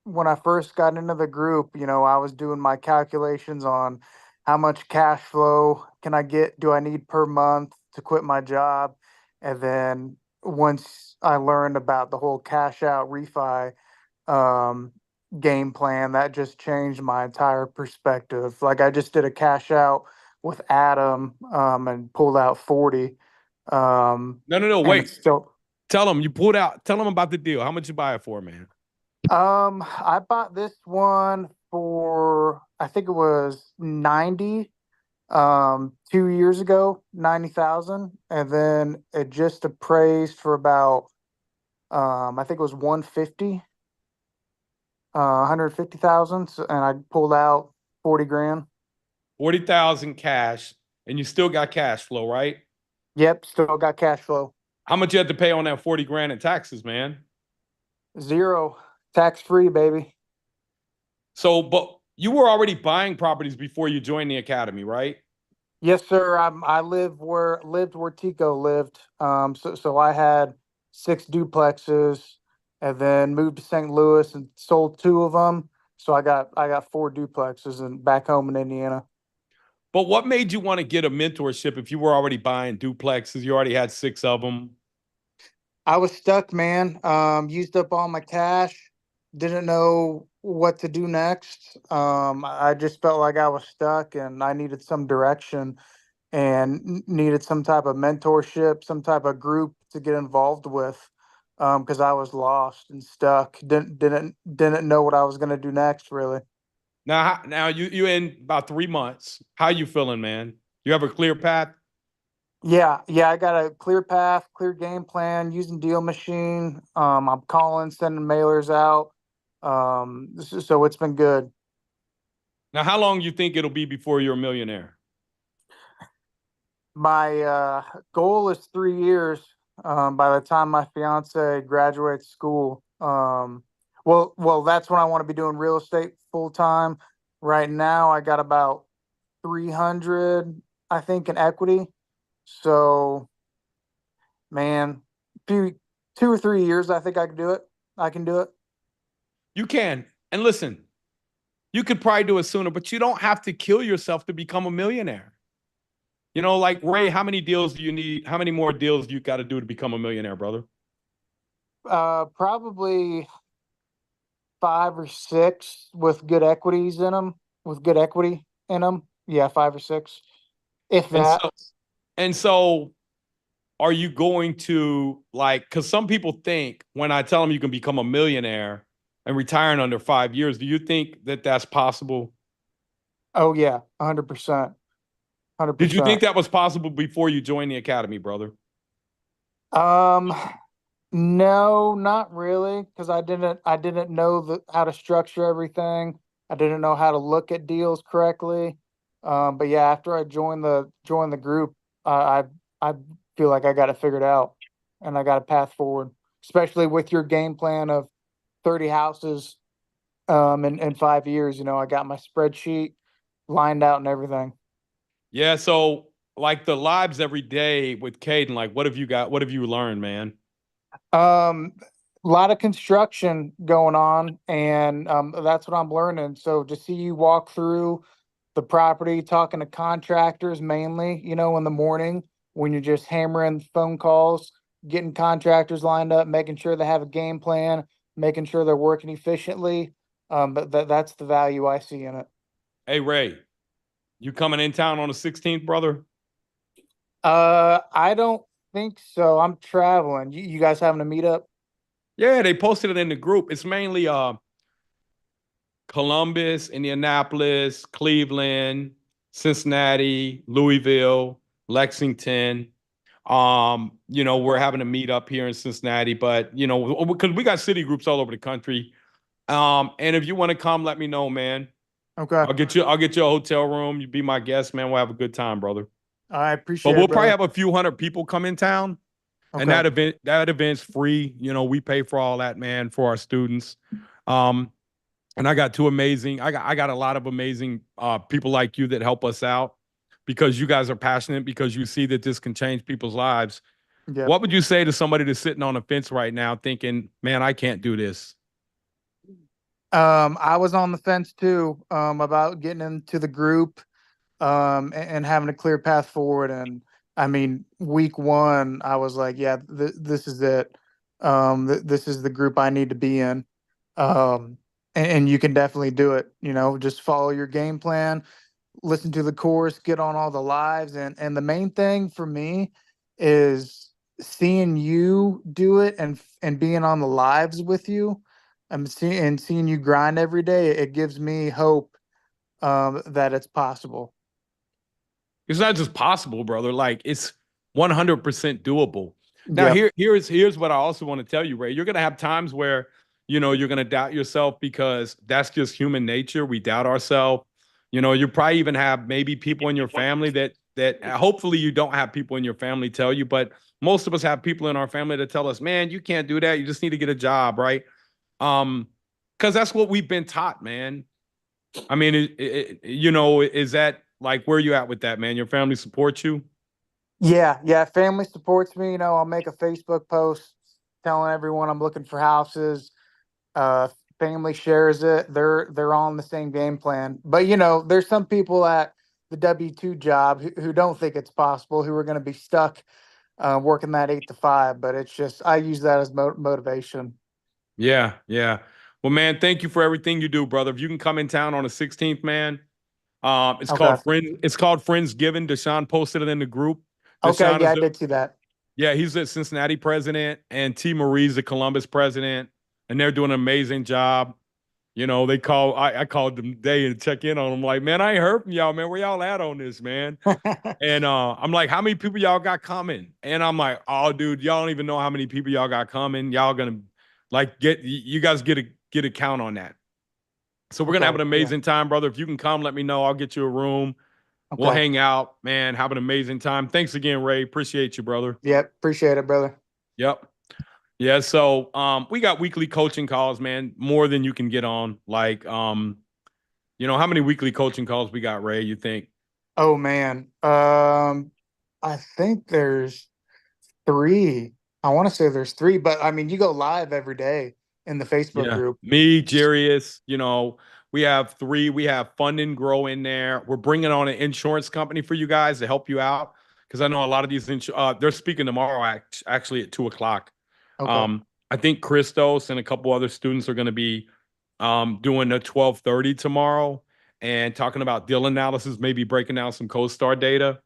when I first got into the group, I was doing my calculations on how much cash flow can I get, do I need per month to quit my job? And then once I learned about the whole cash out refi um game plan, that just changed my entire perspective. Like I just did a cash out with Adam and pulled out 40. No, no, no. And Wait. it's still Tell them you pulled out. Tell them about the deal. How much you buy it for, man? I bought this one for I think it was 90 2 years ago, 90,000, and then it just appraised for about I think it was 150, 150,000, and I pulled out 40 grand. 40,000 cash, and you still got cash flow, right? Yep, still got cash flow. How much you had to pay on that 40 grand in taxes, man? Zero, tax free, baby. So, but you were already buying properties before you joined the academy, right? Yes, sir. I lived where Tico lived. So I had six duplexes, and then moved to St. Louis and sold two of them. So I got four duplexes and back home in Indiana. But what made you want to get a mentorship if you were already buying duplexes? You already had six of them. I was stuck, man. Used up all my cash. Didn't know what to do next. I just felt like I was stuck and I needed some direction and needed some type of mentorship, some type of group to get involved with. Because I was lost and stuck. Didn't know what I was gonna do next, really. Now you in about 3 months. How you feeling, man? You have a clear path? Yeah, I got a clear path, clear game plan, using Deal Machine. I'm calling, sending mailers out. So it's been good. Now, how long you think it'll be before you're a millionaire? My goal is 3 years. By the time my fiance graduates school. Well, that's when I want to be doing real estate full time. Right now, I got about 300, I think, in equity. So, man, few 2 or 3 years, I think I can do it. I can do it. You can. And listen, you could probably do it sooner, but you don't have to kill yourself to become a millionaire. You know, like Ray, how many deals do you need? How many more deals do you got to do to become a millionaire, brother? Probably five or six with good equities in them, with good equity in them. Yeah, five or six, if And that. so, and so, are you going to like? Because some people think when I tell them you can become a millionaire and retire in under 5 years, do you think that that's possible? Oh yeah, 100%, hundred Did you think percent. that was possible before you joined the academy, brother? Um, no, not really, because I didn't know how to structure everything. I didn't know how to look at deals correctly. But yeah, after I joined the group, I feel like I got it figured out, and I got a path forward, especially with your game plan of 30 houses in 5 years. I got my spreadsheet lined out and everything. Yeah. So, like the lives every day with Caden, like what have you got? What have you learned, man? Um, a lot of construction going on, and that's what I'm learning. So to see you walk through the property, talking to contractors mainly, in the morning when you're just hammering phone calls, getting contractors lined up, making sure they have a game plan, making sure they're working efficiently. But that's the value I see in it. Hey, Ray, you coming in town on the 16th, brother? I don't think so. I'm traveling. You guys having a meetup? Yeah, they posted it in the group. It's mainly Columbus, Indianapolis, Cleveland, Cincinnati, Louisville, Lexington. We're having a meet up here in Cincinnati, but because we got city groups all over the country. And if you want to come, let me know, man. Okay. I'll get you a hotel room. You be my guest, man. We'll have a good time, brother. I But appreciate we'll it, probably brother. have a few hundred people come in town. And Okay. that event's free. We pay for all that, man, for our students. Um, and I got two amazing. I got a lot of amazing people like you that help us out because you guys are passionate because you see that this can change people's lives. Yeah. What would you say to somebody that's sitting on the fence right now thinking, man, I can't do this? I was on the fence too, about getting into the group, and having a clear path forward. And I mean, week one, I was like, yeah, this is it. This is the group I need to be in. And you can definitely do it. You know, just follow your game plan, listen to the course, get on all the lives, and the main thing for me is seeing you do it and being on the lives with you. Seeing you grind every day. It gives me hope, that it's possible. It's not just possible, brother. Like it's 100% doable. Now, Yep. here's what I also want to tell you, Ray. You're gonna have times where you're gonna doubt yourself because that's just human nature. We doubt ourselves. You probably even have maybe people in your family that hopefully you don't have people in your family tell you, but most of us have people in our family that tell us, man, you can't do that. You just need to get a job, right? Um, because that's what we've been taught, man. I mean, is that like where you at with that, man? Your family supports you? Yeah, yeah. Family supports me. You know, I'll make a Facebook post telling everyone I'm looking for houses. Uh, Family shares it. They're on the same game plan. But you know, there's some people at the W-2 job who don't think it's possible, who are going to be stuck, working that 8 to 5. But it's just I use that as motivation. Yeah, yeah. Well, man, thank you for everything you do, brother. If you can come in town on the 16th, man. It's Okay. called Friendsgiving. Deshaun posted it in the group. Okay. Deshaun Yeah, is I the did see that. Yeah, he's the Cincinnati president, and T. Marie's the Columbus president, and they're doing an amazing job. I called them today and check in on them. Like, man, I ain't heard from y'all, man. Where y'all at on this, man? And I'm like, how many people y'all got coming? And I'm like, oh, dude, y'all don't even know how many people y'all got coming. Y'all gonna like get you guys get a count on that. So we're gonna have Okay. an Yeah. amazing time, brother. If you can come, let me know. I'll get you a room. We'll Okay. hang out, man. Have an amazing time. Thanks again, Ray. Appreciate you, brother. Yep. Appreciate it, brother. Yep. Yeah. So we got weekly coaching calls, man. More than you can get on. Like how many weekly coaching calls we got, Ray? You think? Oh man. I think there's three. I want to say there's three, but I mean, you go live every day in the Facebook Yeah. group. Me, Jarius, we have three. We have Fund and Grow in there. We're bringing on an insurance company for you guys to help you out because I know a lot of these, they're speaking tomorrow actually at 2 o'clock. Okay. I think Christos and a couple other students are going to be doing a 12:30 tomorrow and talking about deal analysis, maybe breaking down some CoStar data.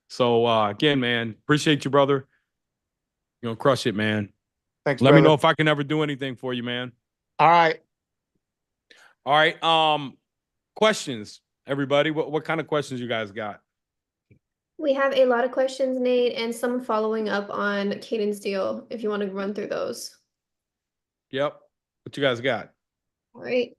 So again, man, appreciate you, brother. You're gonna crush it, man. Thanks, Let me know brother. if I can ever do anything for you, man. All right. All right. Questions, everybody. What kind of questions you guys got? We have a lot of questions, Nate, and some following up on Caden's deal, if you want to run through those. Yep. What you guys got? All right.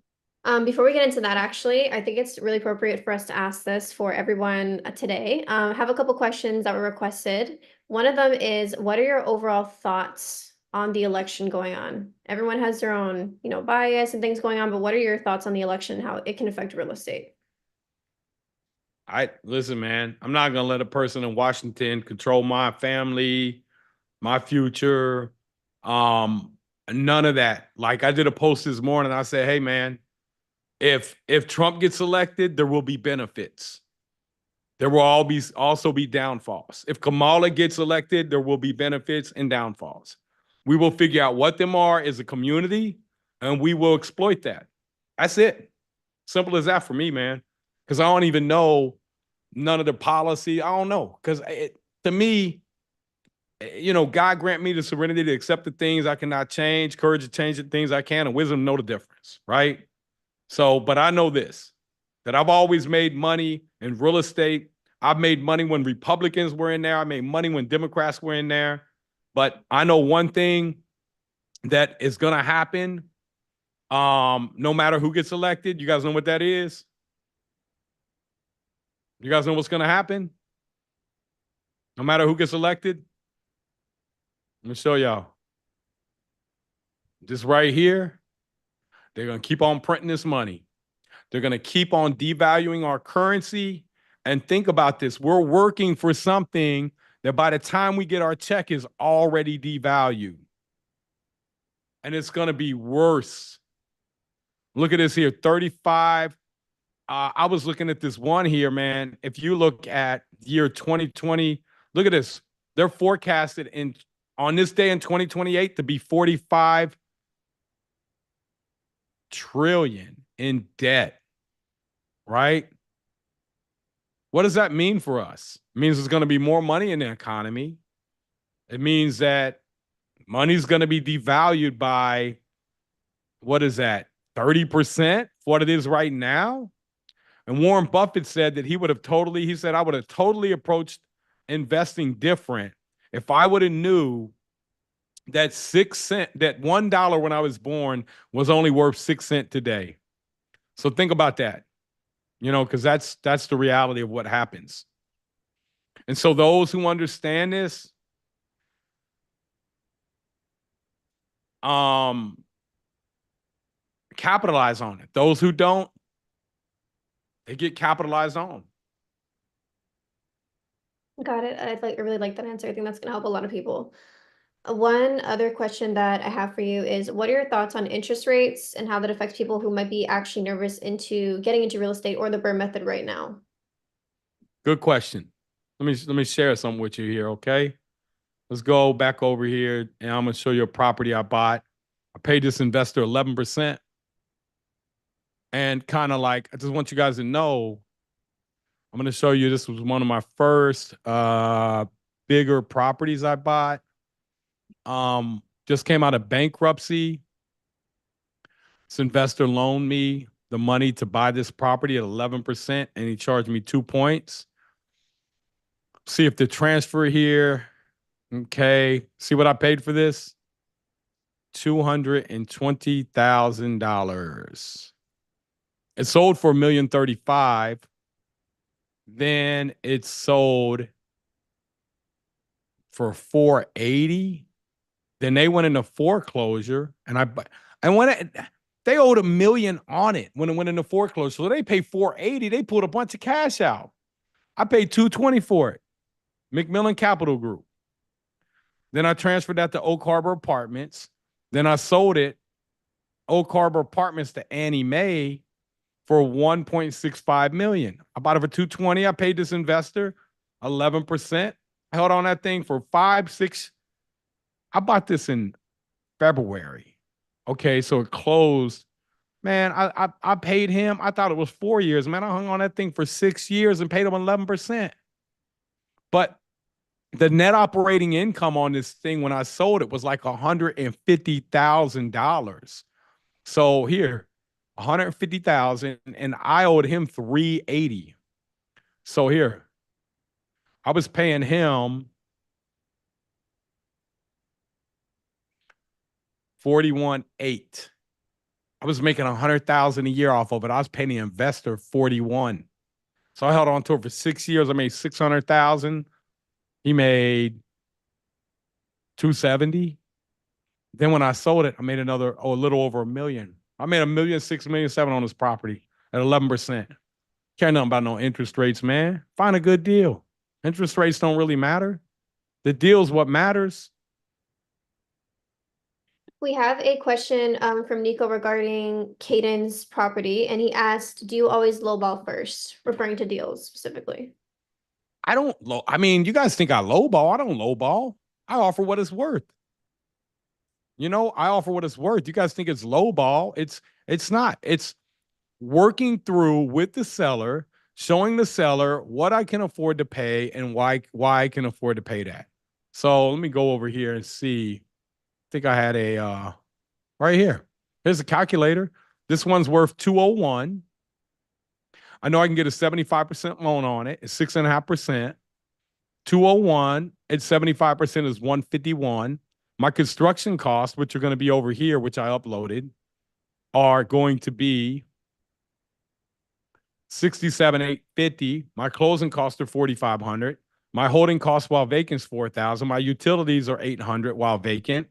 Before we get into that, actually, I think it's really appropriate for us to ask this for everyone today. I have a couple questions that were requested. One of them is, what are your overall thoughts on the election going on? Everyone has their own, bias and things going on, but what are your thoughts on the election, how it can affect real estate? I listen, man. I'm not gonna let a person in Washington control my family, my future. Um, None of that. Like I did a post this morning. I said, hey, man, if Trump gets elected, there will be benefits. There will also be downfalls. If Kamala gets elected, there will be benefits and downfalls. We will figure out what them are as a community, and we will exploit that. That's it. Simple as that for me, man. Because I don't even know none of the policy. I don't know. Because to me, God grant me the serenity to accept the things I cannot change, courage to change the things I can, and wisdom to know the difference, right? So, but I know this, that I've always made money in real estate. I've made money when Republicans were in there. I made money when Democrats were in there. But I know one thing that is going to happen, no matter who gets elected. You guys know what that is? You guys know what's going to happen? No matter who gets elected? Let me show y'all. This right here, they're going to keep on printing this money. They're going to keep on devaluing our currency. And think about this. We're working for something that by the time we get our check is already devalued. And it's going to be worse. Look at this here, 35. I was looking at this one here, man. If you look at year 2020, look at this. They're forecasted on this day in 2028 to be 45 trillion in debt, right? What does that mean for us? It means there's going to be more money in the economy. It means that money's going to be devalued by, what is that, 30% what it is right now? And Warren Buffett said that he said, I would have totally approached investing different if I would have knew that 6 cents, that $1 when I was born was only worth 6 cents today. So think about that, because that's the reality of what happens. And so those who understand this, capitalize on it. Those who don't, they get capitalized on. Got it. I really like that answer. I think that's going to help a lot of people. One other question that I have for you is, what are your thoughts on interest rates and how that affects people who might be actually nervous into getting into real estate or the BRRRR method right now? Good question. Let me share something with you here, okay? Let's go back over here, and I'm going to show you a property I bought. I paid this investor 11%. And kind of like, I just want you guys to know, I'm going to show you, this was one of my first bigger properties I bought. Just came out of bankruptcy. This investor loaned me the money to buy this property at 11%, and he charged me 2 points. See if the transfer here. Okay. See what I paid for this? $220,000. It sold for $1,035,000. Then it sold for $480,000. Then they went into foreclosure, and they owed $1 million on it when it went into foreclosure. So they paid $480,000. They pulled a bunch of cash out. I paid $220,000 for it. McMillan Capital Group. Then I transferred that to Oak Harbor Apartments. Then I sold it, Oak Harbor Apartments, to Annie Mae for $1.65 million. I bought it for $220,000. I paid this investor 11%. I held on that thing for 5-6. I bought this in February. Okay, so it closed. Man, I paid him. I thought it was 4 years. Man, I hung on that thing for 6 years and paid him 11%. But the net operating income on this thing when I sold it was like $150,000. So here, $150,000, and I owed him $380,000. So here, I was paying him $41,800. I was making $100,000 a year off of it. I was paying the investor $41,000. So I held on to it for 6 years. I made $600,000. He made $270,000. Then when I sold it, I made a little over $1 million. I made $1.6 million, $1.7 million on this property at 11%. Care nothing about no interest rates, man. Find a good deal. Interest rates don't really matter. The deal's what matters. We have a question from Nico regarding Caden's property, and he asked, do you always lowball first, referring to deals specifically? I mean, you guys think I lowball. I don't lowball. I offer what it's worth. I offer what it's worth. You guys think it's lowball. It's not. It's working through with the seller, showing the seller what I can afford to pay and why I can afford to pay that. So let me go over here and see. I think I had a right here. Here's a calculator. This one's worth 201. I know I can get a 75% loan on it. It's 6.5%. 201 at 75% is 151. My construction costs, which are going to be over here, which I uploaded, are going to be 67,850. My closing costs are 4,500. My holding costs while vacant is 4,000. My utilities are 800 while vacant.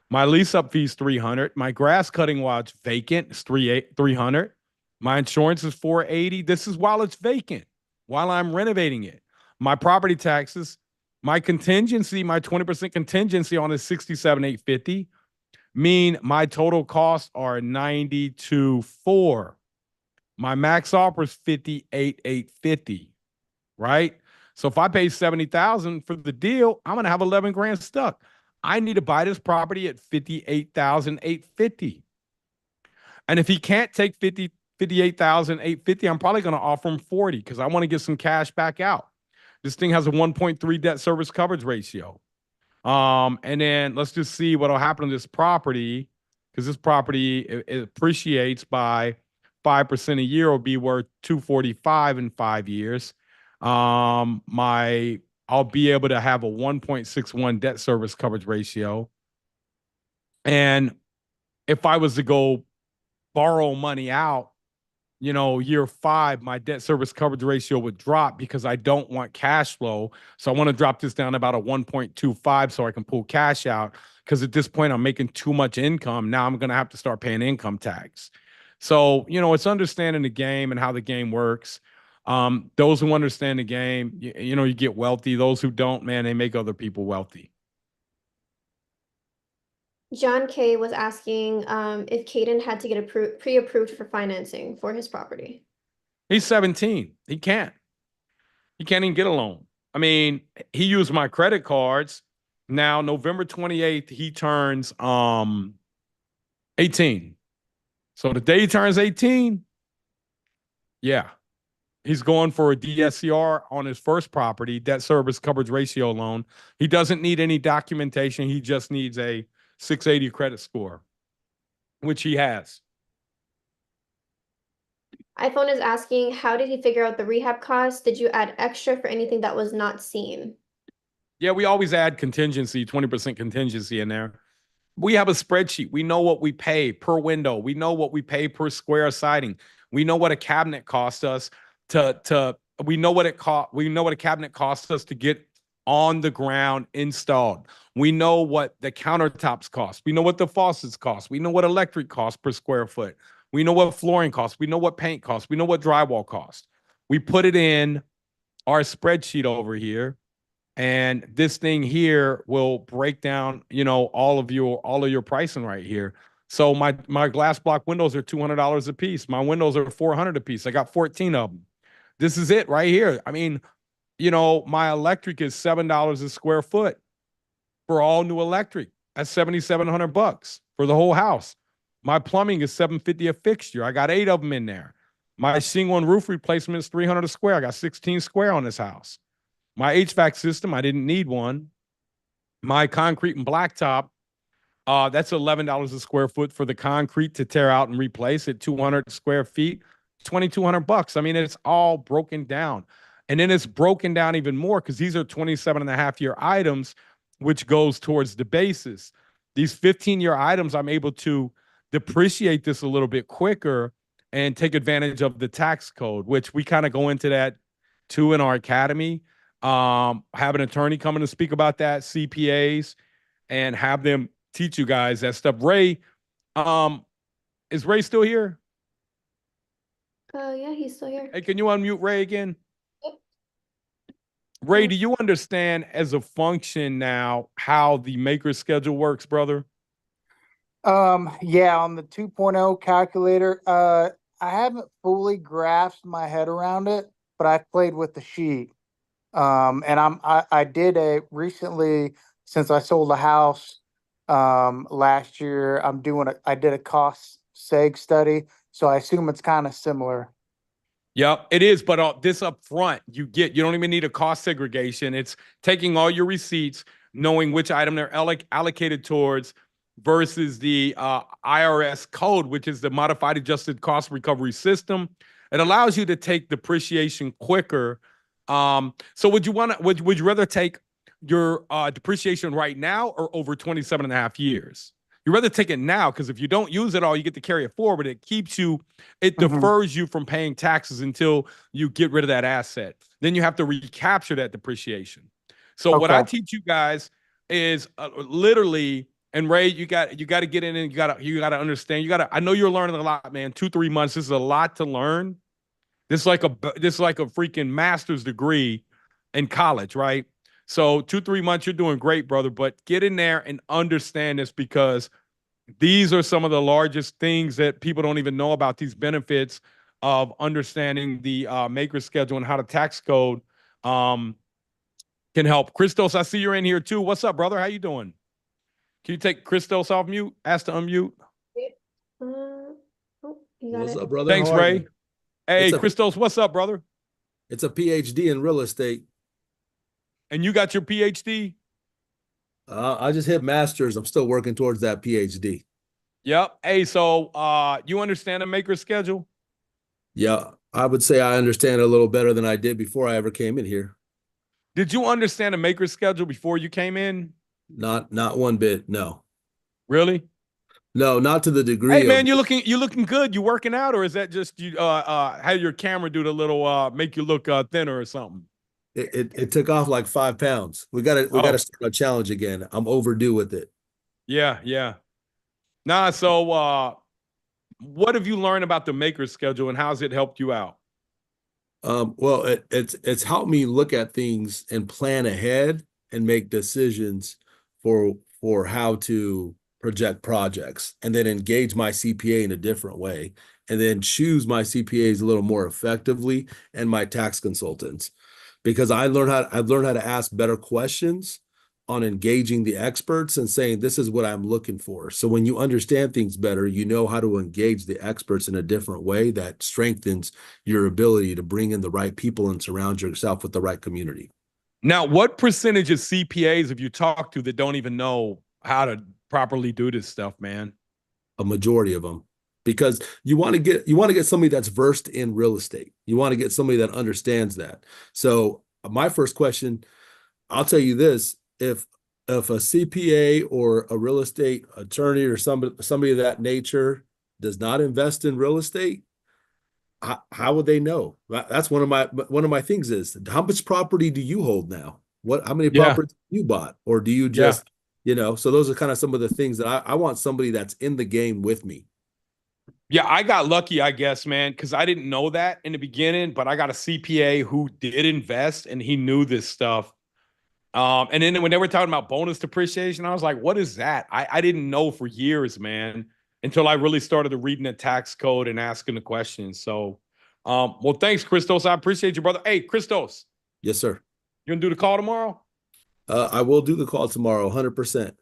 My lease up fee is 300. My grass cutting while it's vacant is 300. My insurance is 480. This is while it's vacant, while I'm renovating it. My property taxes My contingency, my 20% contingency on is 67,850, mean my total costs are 92,400. My max offer is 58,850, right? So if I pay 70,000 for the deal, I'm gonna have 11 grand stuck. I need to buy this property at 58,850. And if he can't take 58,850, I'm probably gonna offer him 40 because I want to get some cash back out. This thing has a 1.3 debt service coverage ratio. And then let's just see what'll happen to this property, because this property it appreciates by 5% a year, will be worth 245 in 5 years. My I'll be able to have a 1.61 debt service coverage ratio. And if I was to go borrow money out, year 5, my debt service coverage ratio would drop because I don't want cash flow. So I want to drop this down about a 1.25 so I can pull cash out. Because at this point, I'm making too much income. Now I'm going to have to start paying income tax. So, it's understanding the game and how the game works. Those who understand the game, you get wealthy. Those who don't, man, they make other people wealthy. John K was asking if Caden had to get pre-approved for financing for his property. He's 17. He can't. He can't even get a loan. I mean, he used my credit cards. Now, November 28th, he turns 18. So the day he turns 18, yeah, he's going for a DSCR on his first property, debt service coverage ratio loan. He doesn't need any documentation. He just needs a 680 credit score, which he has. iPhone is asking, how did he figure out the rehab costs? Did you add extra for anything that was not seen? Yeah, we always add contingency, 20% contingency in there. We have a spreadsheet. We know what we pay per window. We know what we pay per square siding. We know what a cabinet costs us we know what a cabinet costs us to get on the ground installed. We know what the countertops cost. We know what the faucets cost. We know what electric costs per square foot. We know what flooring costs. We know what paint costs. We know what drywall costs. We put it in our spreadsheet over here, and this thing here will break down, all of your pricing right here. So my glass block windows are $200 a piece. My windows are $400 a piece. I got 14 of them. This is it right here. I mean, my electric is $7 a square foot for all new electric. That's $7,700 for the whole house. My plumbing is $750 a fixture. I got 8 of them in there. My shingle and roof replacement is $300 a square. I got 16 square on this house. My HVAC system, I didn't need one. My concrete and blacktop, that's $11 a square foot for the concrete to tear out and replace it. 200 square feet, $2,200. I mean, it's all broken down. And then it's broken down even more because these are 27.5-year items, which goes towards the basis. These 15-year items, I'm able to depreciate this a little bit quicker and take advantage of the tax code, which we kind of go into that too in our academy. Have an attorney coming to speak about that, CPAs, and have them teach you guys that stuff. Ray, is Ray still here? Yeah, he's still here. Hey, can you unmute Ray again? Yep. Ray, do you understand as a function now how the maker schedule works, brother? Yeah, on the 2.0 calculator, I haven't fully grasped my head around it, but I've played with the sheet. And I did recently, since I sold a house last year, I did a cost seg study, so I assume it's kind of similar. Yep, it is. But this up front, you don't even need a cost segregation. It's taking all your receipts, knowing which item they're allocated towards versus the IRS code, which is the modified adjusted cost recovery system. It allows you to take depreciation quicker. So would you rather take your depreciation right now or over 27.5 years? You'd rather take it now because if you don't use it all, you get to carry it forward. It defers you from paying taxes until you get rid of that asset. Then you have to recapture that depreciation. So what I teach you guys is literally, and Ray, you got to get in and you got to understand. I know you're learning a lot, man. 2-3 months. This is a lot to learn. This is like a freaking master's degree in college, right? So 2, 3 months, you're doing great, brother. But get in there and understand this because these are some of the largest things that people don't even know about. These benefits of understanding the maker schedule and how the tax code um, can help. Christos, I see you're in here too. What's up, brother? How you doing? Can you take Christos off mute? Ask to unmute. Oh, you got What's it. up, brother? Thanks, How are Ray. you? Hey, It's a Christos, what's up, brother? it's a PhD in real estate. And you got your PhD? I just hit masters. I'm still working towards that PhD. Yep. Hey, so you understand the maker schedule? Yeah, I would say I understand it a little better than I did before I ever came in here. Did you understand the maker schedule before you came in? Not one bit. No. Really? No, not to the Hey degree of man, you're looking good. You working out, or is that just you had your camera do the little make you look thinner or something? it took off like 5 pounds. We gotta Oh, start a challenge again. I'm overdue with it. yeah, yeah. Nah, so what have you learned about the maker schedule and how's it helped you out? Well, it's helped me look at things and plan ahead and make decisions for how to project projects and then engage my CPA in a different way and then choose my CPAs a little more effectively and my tax consultants because I've learned how to ask better questions on engaging the experts and saying this is what I'm looking for. So when you understand things better, you know how to engage the experts in a different way that strengthens your ability to bring in the right people and surround yourself with the right community. Now, what percentage of CPAs have you talked to that don't even know how to properly do this stuff, man? A majority of them, because you want to get somebody that's versed in real estate. You want to get somebody that understands that. So my first question, I'll tell you this, if a CPA or a real estate attorney or somebody of that nature does not invest in real estate, how would they know? That's one of my things is how much property do you hold now? How many Yeah, properties you bought? Or do you yeah. just, so those are kind of some of the things that I want somebody that's in the game with me. Yeah, I got lucky, I guess, man, because I didn't know that in the beginning, but I got a CPA who did invest and he knew this stuff. And then when they were talking about bonus depreciation, I was like, what is that? I didn't know for years, man, until I really started reading the tax code and asking the questions. So, well, thanks, Christos. I appreciate you, brother. Hey, Christos, Yes, sir. you gonna do the call tomorrow? I will do the call tomorrow, 100%.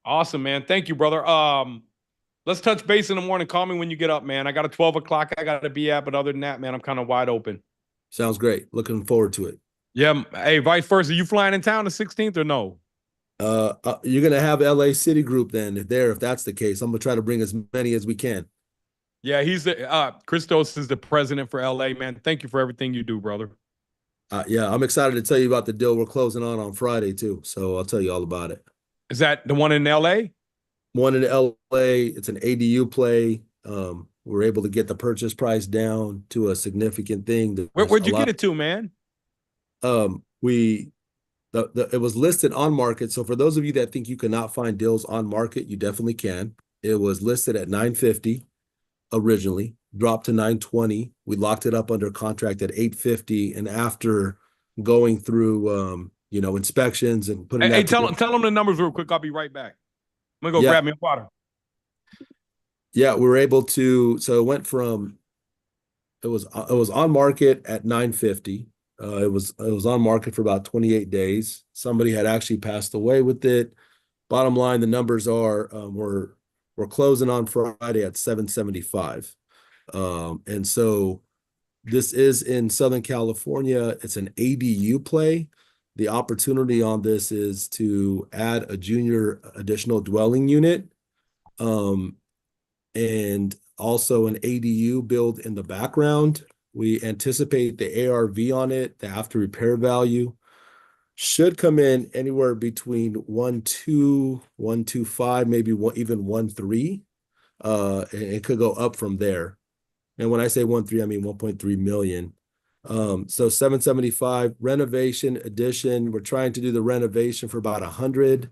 Awesome, man. Thank you, brother. Let's touch base in the morning. Call me when you get up, man. I got a 12 o'clock I got to be at, but other than that, man, I'm kind of wide open. Sounds great. Looking forward to it. Yeah. Hey, vice versa. You flying in town the 16th or no? You're gonna have LA City Group then, if that's the case. I'm gonna try to bring as many as we can. Yeah, he's the Christos is the president for LA, man. Thank you for everything you do, brother. Yeah, I'm excited to tell you about the deal we're closing on Friday too. So I'll tell you all about it. Is that the one in LA? One in LA, it's an ADU play. We're able to get the purchase price down to a significant thing. There's Where'd a you get lot. it to, man? We it was listed on market. So for those of you that think you cannot find deals on market, you definitely can. It was listed at 950 originally, dropped to 920. We locked it up under contract at 850, and after going through inspections and putting Hey, that tell together. him the numbers real quick. I'll be right back. I'm gonna go Yeah, grab me a water. yeah, we were able to. So it was on market at 950. It was on market for about 28 days. Somebody had actually passed away with it. Bottom line, the numbers are we're closing on Friday at 775. And so this is in Southern California. It's an ADU play. The opportunity on this is to add a junior additional dwelling unit, and also an ADU build in the background. We anticipate the ARV on it, the after repair value, should come in anywhere between 1.2, 1.25, maybe even 1.3. And it could go up from there. And when I say 1.3, I mean 1.3 million. So 775 renovation addition. We're trying to do the renovation for about 100.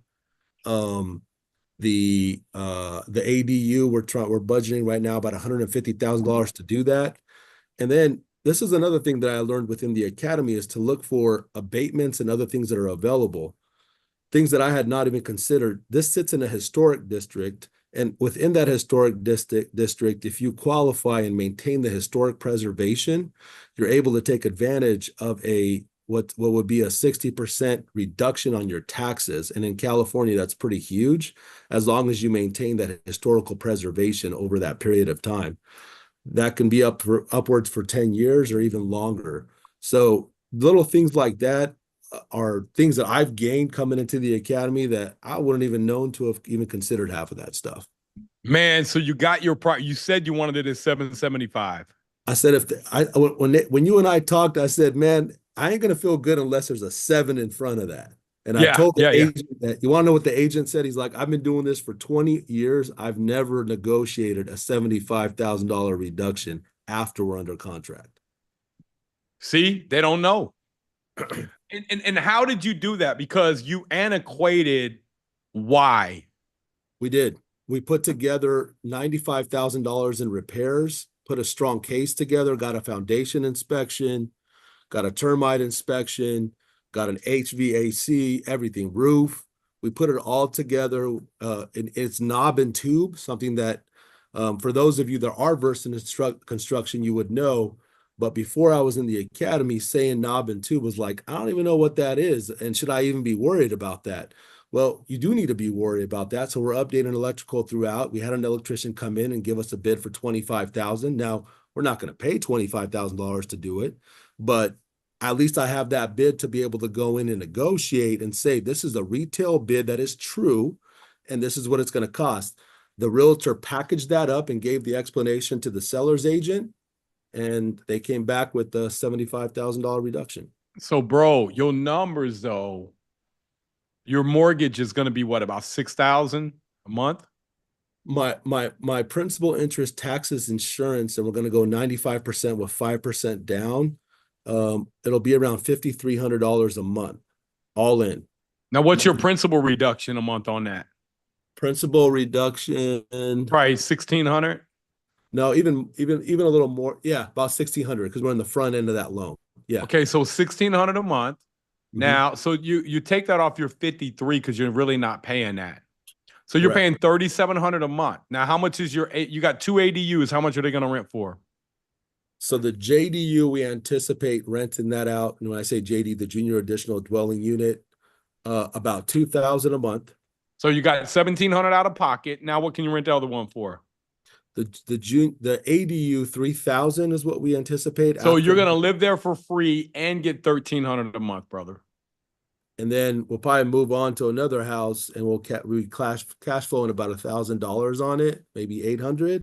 The ADU we're budgeting right now about $150,000 to do that. And then this is another thing that I learned within the academy is to look for abatements and other things that are available, things that I had not even considered. This sits in a historic district, and within that historic district, if you qualify and maintain the historic preservation, you're able to take advantage of what would be a 60% reduction on your taxes. And in California, that's pretty huge, as long as you maintain that historical preservation over that period of time. That can be upwards for 10 years or even longer. So little things like that are things that I've gained coming into the academy that I wouldn't even known to have even considered half of that stuff. Man, so you got your you said you wanted it at 775. I said when you and I talked, I said, man, I ain't gonna feel good unless there's a 7 in front of that. And I Yeah, told the yeah, yeah. agent that, you want to know what the agent said? He's like, I've been doing this for 20 years. I've never negotiated a $75,000 reduction after we're under contract. See, they don't know. And how did you do that? Because you antiquated why? We did. We put together $95,000 in repairs, put a strong case together, got a foundation inspection, got a termite inspection, got an HVAC, everything, roof. We put it all together. It's knob and tube, something that for those of you that are versed in construction, you would know. But before I was in the academy, saying knob and tube was like, I don't even know what that is. And should I even be worried about that? Well, you do need to be worried about that. So we're updating electrical throughout. We had an electrician come in and give us a bid for $25,000. Now, we're not going to pay $25,000 to do it, but at least I have that bid to be able to go in and negotiate and say, this is a retail bid that is true, and this is what it's going to cost. The realtor packaged that up and gave the explanation to the seller's agent, and they came back with the $75,000 reduction. So, bro, your numbers though, your mortgage is going to be what, about 6,000 a month? My principal, interest, taxes, insurance, and we're going to go 95% with 5% down. It'll be around $5,300 a month, all in. Now, what's your principal reduction a month on that? Principal reduction, Probably 1,600. no, even a little more. Yeah, about 1,600 because we're in the front end of that loan. Yeah. Okay, so 1,600 a month. Now, so you take that off your 53 because you're really not paying that. So you're paying 3,700 a month. Now, how much is you got 2 ADUs? How much are they going to rent for? So the JDU, we anticipate renting that out. And when I say JD, the junior additional dwelling unit, about $2,000 a month. So you got 1,700 out of pocket. Now, what can you rent the other one for? The ADU 3,000 is what we anticipate. So you're going to live there for free and get 1,300 a month, brother. And then we'll probably move on to another house, and we cash flowing about $1,000 on it, maybe 800.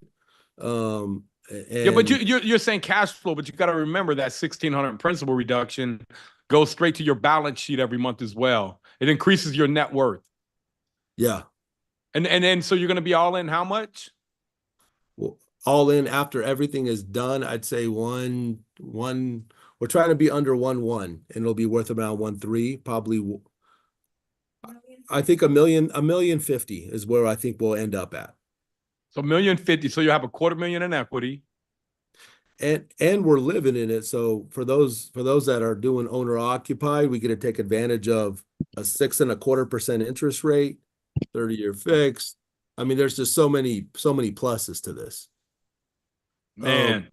Yeah, but you're saying cash flow, but you got to remember that 1,600 principal reduction goes straight to your balance sheet every month as well. It increases your net worth. Yeah. And then so you're going to be all in how much? Well, all in after everything is done, I'd say we're trying to be under 1.1, and it'll be worth around 1.3, probably. I think $1,050,000 is where I think we'll end up at. So $1,050,000. So you have $250,000 in equity. And we're living in it. So for those that are doing owner occupied, we get to take advantage of a 6.25% interest rate, 30-year fixed. I mean, there's just so many pluses to this. Man,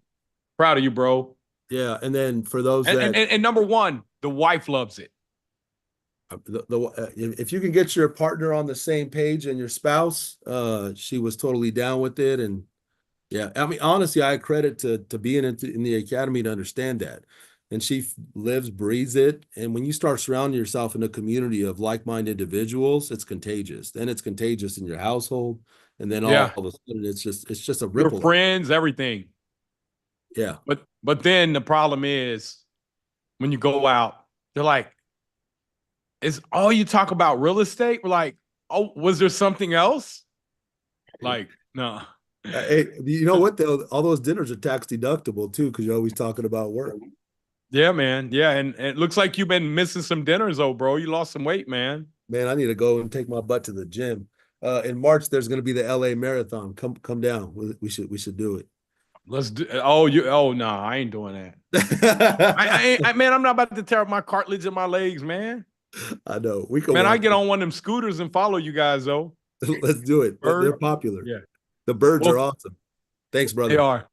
proud of you, bro. Yeah, and then for those and number one, the wife loves it. If you can get your partner on the same page and your spouse, she was totally down with it. And yeah, I mean, honestly, I credit to being in the academy to understand that. And she lives, breathes it. And when you start surrounding yourself in a community of like-minded individuals, it's contagious. Then it's contagious in your household. And then all of a sudden it's just a ripple. Your friends, everything. Yeah. But then the problem is when you go out, they're like, is all you talk about real estate? We're like, oh, was there something else? Like, no. Hey, you know what though? All those dinners are tax deductible too, because you're always talking about work. Yeah, man. Yeah, and it looks like you've been missing some dinners, though, bro. You lost some weight, man. Man, I need to go and take my butt to the gym. In March, there's going to be the LA Marathon. Come down. We should do it. Let's do. Oh, you. Oh no, I ain't doing that. Man, I'm not about to tear up my cartilage in my legs, man. I know. We can Man, I watch get it. on one of them scooters and follow you guys though. Let's do it. Bird. They're popular. Yeah. The birds are Well, awesome. Thanks, they brother. are.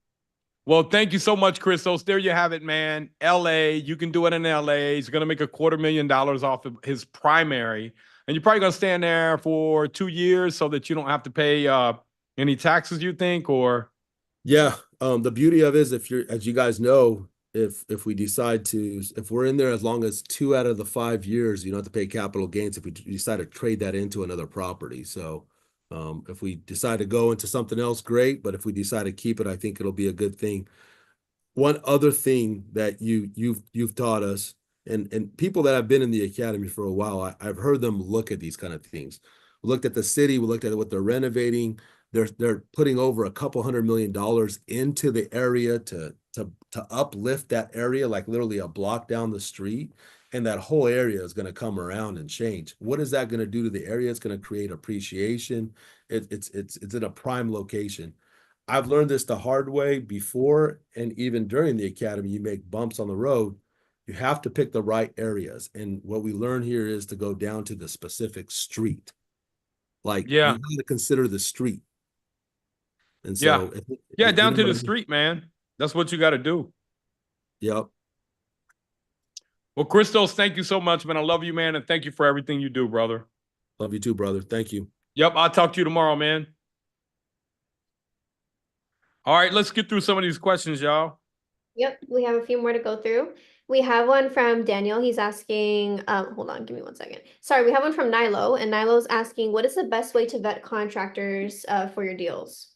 Well, thank you so much, Christos. There you have it, man. LA, you can do it in LA. He's gonna make $250,000 off of his primary, and you're probably gonna stay in there for 2 years so that you don't have to pay any taxes. You think, or Yeah. The beauty of it is if you're, as you guys know, if we decide to, if we're in there as long as 2 out of the 5 years, you don't have to pay capital gains if we decide to trade that into another property. So if we decide to go into something else, great. But if we decide to keep it, I think it'll be a good thing. One other thing that you've taught us, and people that have been in the academy for a while, I've heard them look at these kind of things. We looked at the city, we looked at what they're renovating. They're putting over $200 million into the area to uplift that area, like literally a block down the street, and that whole area is going to come around and change. What is that going to do to the area? It's going to create appreciation. It's in a prime location. I've learned this the hard way before, and even during the academy, you make bumps on the road. You have to pick the right areas. And what we learn here is to go down to the specific street. Like you yeah, got to consider the street. And yeah, so, yeah, you down know to what the I mean? street, man. That's what you got to do. Yep. Well, Christos, thank you so much, man. I love you, man, and thank you for everything you do, brother. Love you too, brother. Thank you. Yep, I'll talk to you tomorrow, man. All right, let's get through some of these questions, y'all. Yep, we have a few more to go through. We have one from Daniel. He's asking, hold on, give me 1 second. Sorry, we have one from Nilo, and Nilo's asking, what is the best way to vet contractors for your deals?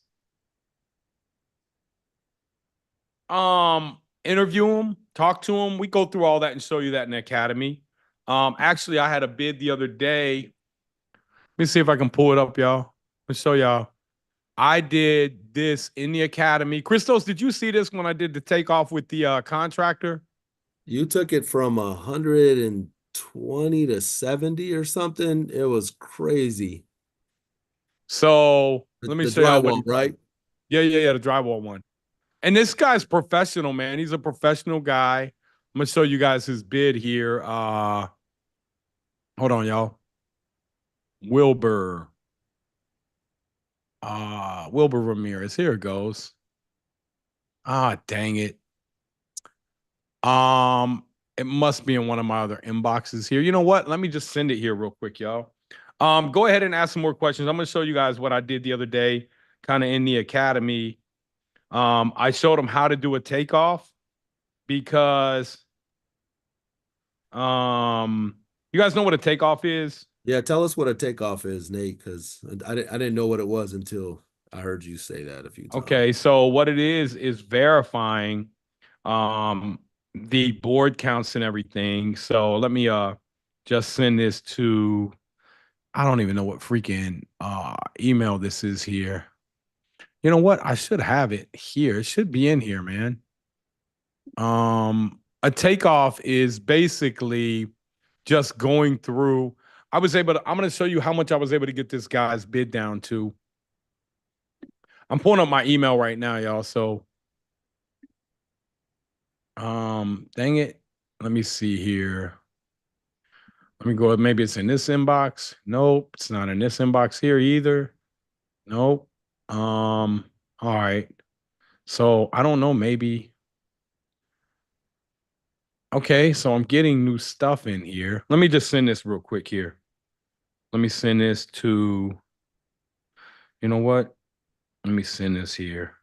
Interview them, talk to them. We go through all that and show you that in the academy. Actually, I had a bid the other day. Let me see if I can pull it up, y'all. Let's show y'all. I did this in the academy. Christos, did you see this when I did the takeoff with the contractor? You took it from 120 to 70 or something. It was crazy. So let me The show y'all what drywall, he. right? Yeah, the drywall one. And this guy's professional, man. He's a professional guy. I'm gonna show you guys his bid here. Hold on, y'all. Wilbur. Wilbur Ramirez. Here it goes. Ah, dang it. It must be in one of my other inboxes here. You know what? Let me just send it here real quick, y'all. Go ahead and ask some more questions. I'm gonna show you guys what I did the other day, kind of in the academy. I showed them how to do a takeoff because you guys know what a takeoff is? Yeah, tell us what a takeoff is, Nate, because I didn't know what it was until I heard you say that a few times. Okay, so what it is verifying um the board counts and everything. So let me just send this to, I don't even know what freaking email this is here. You know what? I should have it here. It should be in here, man. A takeoff is basically just going through. I'm going to show you how much I was able to get this guy's bid down to. I'm pulling up my email right now, y'all. So, dang it. Let me see here. Let me go. Maybe it's in this inbox. Nope, it's not in this inbox here either. Nope. All right. So I don't know, maybe. Okay, so I'm getting new stuff in here. Let me just send this real quick here. Let me send this to, you know what? Let me send this here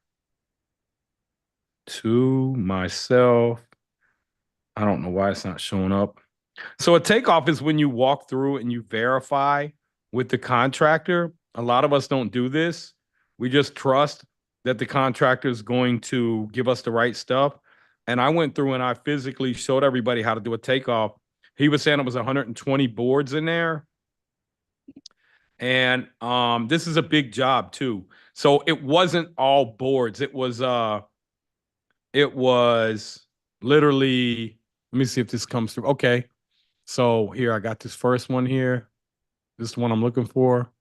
to myself. I don't know why it's not showing up. So a takeoff is when you walk through and you verify with the contractor. A lot of us don't do this. We just trust that the contractor is going to give us the right stuff. And I went through and I physically showed everybody how to do a takeoff. He was saying it was 120 boards in there. And this is a big job too. So it wasn't all boards. It was literally, let me see if this comes through. Okay. So here I got this first one here. This is the one I'm looking for.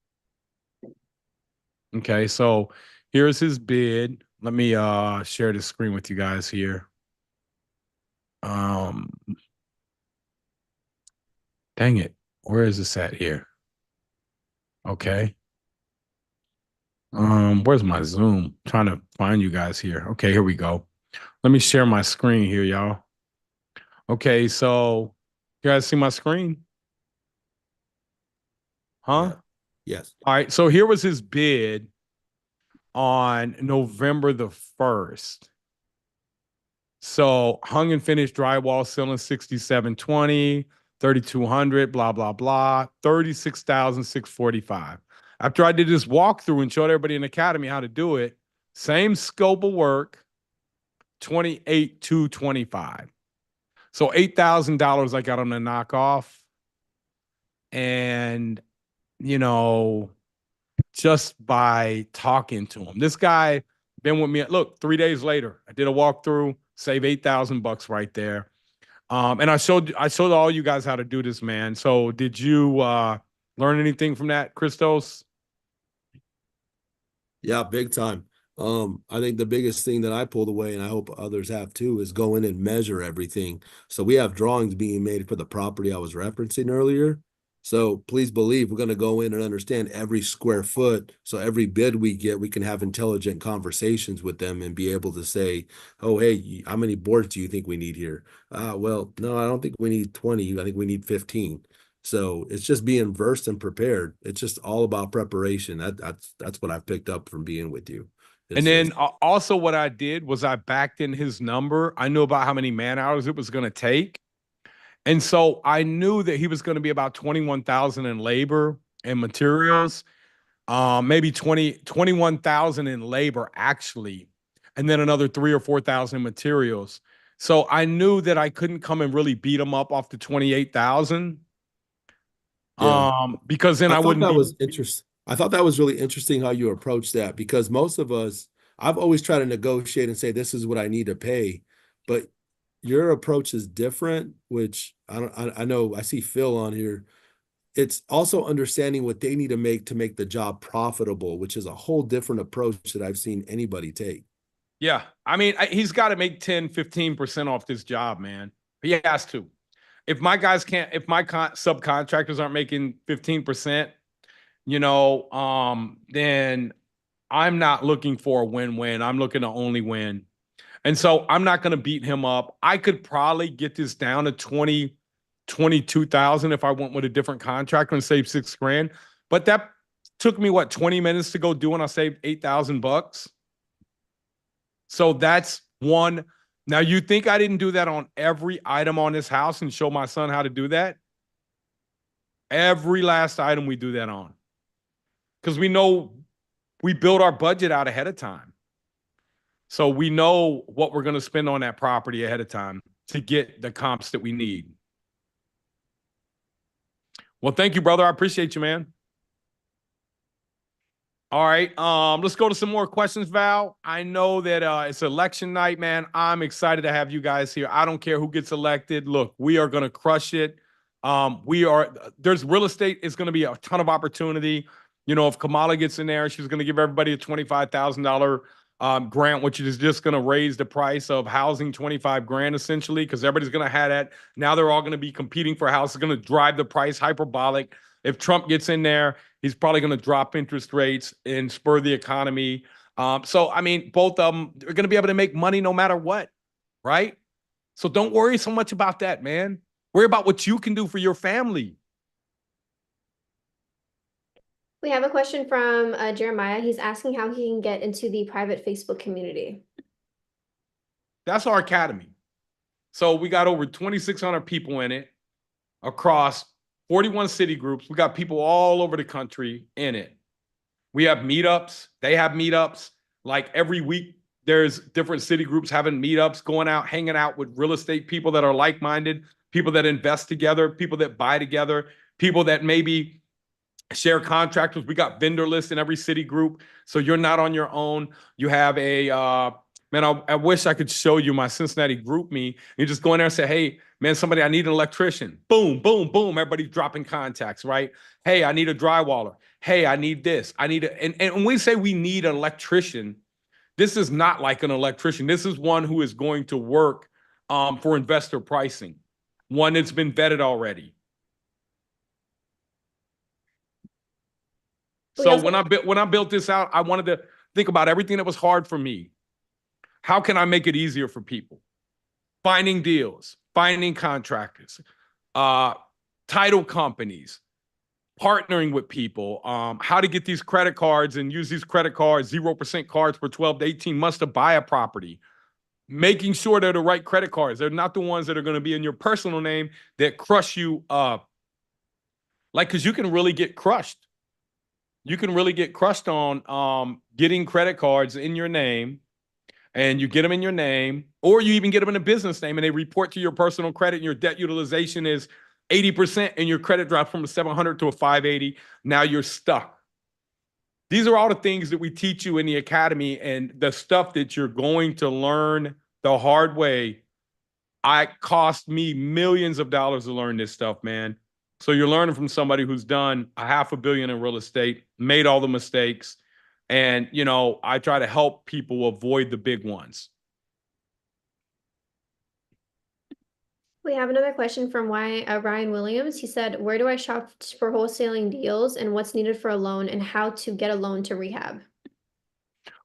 Okay, so here's his bid. Let me share the screen with you guys here. Dang it. Where is this at here? Okay. Where's my Zoom? Trying to find you guys here. Okay, here we go. Let me share my screen here, y'all. Okay, so you guys see my screen? Huh? Yeah. Yes. All right, so here was his bid on November the 1st. So hung and finished drywall ceiling 6720, 3200, blah, blah, blah, 36,645. After I did this walkthrough and showed everybody in the academy how to do it, same scope of work, 28,225. So $8,000 I got on the knockoff. And, you know, just by talking to him. This guy been with me. Look, 3 days later, I did a walkthrough, save $8,000 right there. And I showed all you guys how to do this, man. So did you learn anything from that, Christos? Yeah, big time. I think the biggest thing that I pulled away, and I hope others have too, is go in and measure everything. So we have drawings being made for the property I was referencing earlier. So please believe we're going to go in and understand every square foot. So every bid we get, we can have intelligent conversations with them and be able to say, oh, hey, how many boards do you think we need here? Well, no, I don't think we need 20. I think we need 15. So it's just being versed and prepared. It's just all about preparation. That's what I've picked up from being with you. And It's then just also what I did was I backed in his number. I knew about how many man hours it was going to take. And so I knew that he was going to be about 21,000 in labor and materials, maybe 21,000 in labor actually, and then another 3 or 4,000 in materials. So I knew that I couldn't come and really beat him up off the 28,000. yeah. Because then I I thought wouldn't that be. was interesting. I thought that was really interesting how you approach that because most of us, I've always tried to negotiate and say this is what I need to pay, but your approach is different. Which I know I see Phil on here. It's also understanding what they need to make the job profitable, which is a whole different approach that I've seen anybody take. Yeah. I mean, he's got to make 10, 15% off this job, man. He has to. If my guys can't, if my subcontractors aren't making 15%, then I'm not looking for a win-win. I'm looking to only win. And so I'm not going to beat him up. I could probably get this down to 20, 22,000 if I went with a different contractor and save $6,000. But that took me, 20 minutes to go do, and I saved $8,000. So that's one. Now, you think I didn't do that on every item on this house and show my son how to do that? Every last item we do that on. Because we know we build our budget out ahead of time. So we know what we're going to spend on that property ahead of time to get the comps that we need. Well, thank you, brother. I appreciate you, man. All right. Let's go to some more questions, Val. I know that it's election night, man. I'm excited to have you guys here. I don't care who gets elected. Look, we are going to crush it. There's real estate is going to be a ton of opportunity. If Kamala gets in there, she's going to give everybody a $25,000 grant, which is just going to raise the price of housing 25 grand essentially, because everybody's going to have that. Now they're all going to be competing for a house. It's going to drive the price hyperbolic. If Trump gets in there, he's probably going to drop interest rates and spur the economy. So, I mean, both of them are going to be able to make money no matter what, right? So don't worry so much about that, man. Worry about what you can do for your family. We have a question from Jeremiah. He's asking how he can get into the private Facebook community. That's our academy. So we got over 2,600 people in it across 41 city groups. We got people all over the country in it. We have meetups. They have meetups. Like every week, there's different city groups having meetups, going out, hanging out with real estate people that are like-minded, people that invest together, people that buy together, people that maybe share contractors. We got vendor lists in every city group. So you're not on your own. You have I wish I could show you my Cincinnati group me. You just go in there and say, hey, man, somebody, I need an electrician. Boom, boom, boom. Everybody's dropping contacts, right? Hey, I need a drywaller. Hey, I need this. And when we say we need an electrician, This is not like an electrician. This is one who is going to work for investor pricing, one that's been vetted already. So when I built this out, I wanted to think about everything that was hard for me. How can I make it easier for people? Finding deals, finding contractors, title companies, partnering with people, how to get these credit cards and use these credit cards, 0% cards for 12 to 18 months to buy a property, making sure they're the right credit cards. They're not the ones that are going to be in your personal name that crush you up. Like, because you can really get crushed. You can really get crushed on getting credit cards in your name, and you get them in your name, or you even get them in a business name, and they report to your personal credit, and your debt utilization is 80%, and your credit drops from a 700 to a 580. Now you're stuck. These are all the things that we teach you in the academy, and the stuff that you're going to learn the hard way. It cost me millions of dollars to learn this stuff, man. So you're learning from somebody who's done $500 million in real estate, made all the mistakes. And, I try to help people avoid the big ones. We have another question from Ryan Williams. He said, where do I shop for wholesaling deals, and what's needed for a loan, and how to get a loan to rehab?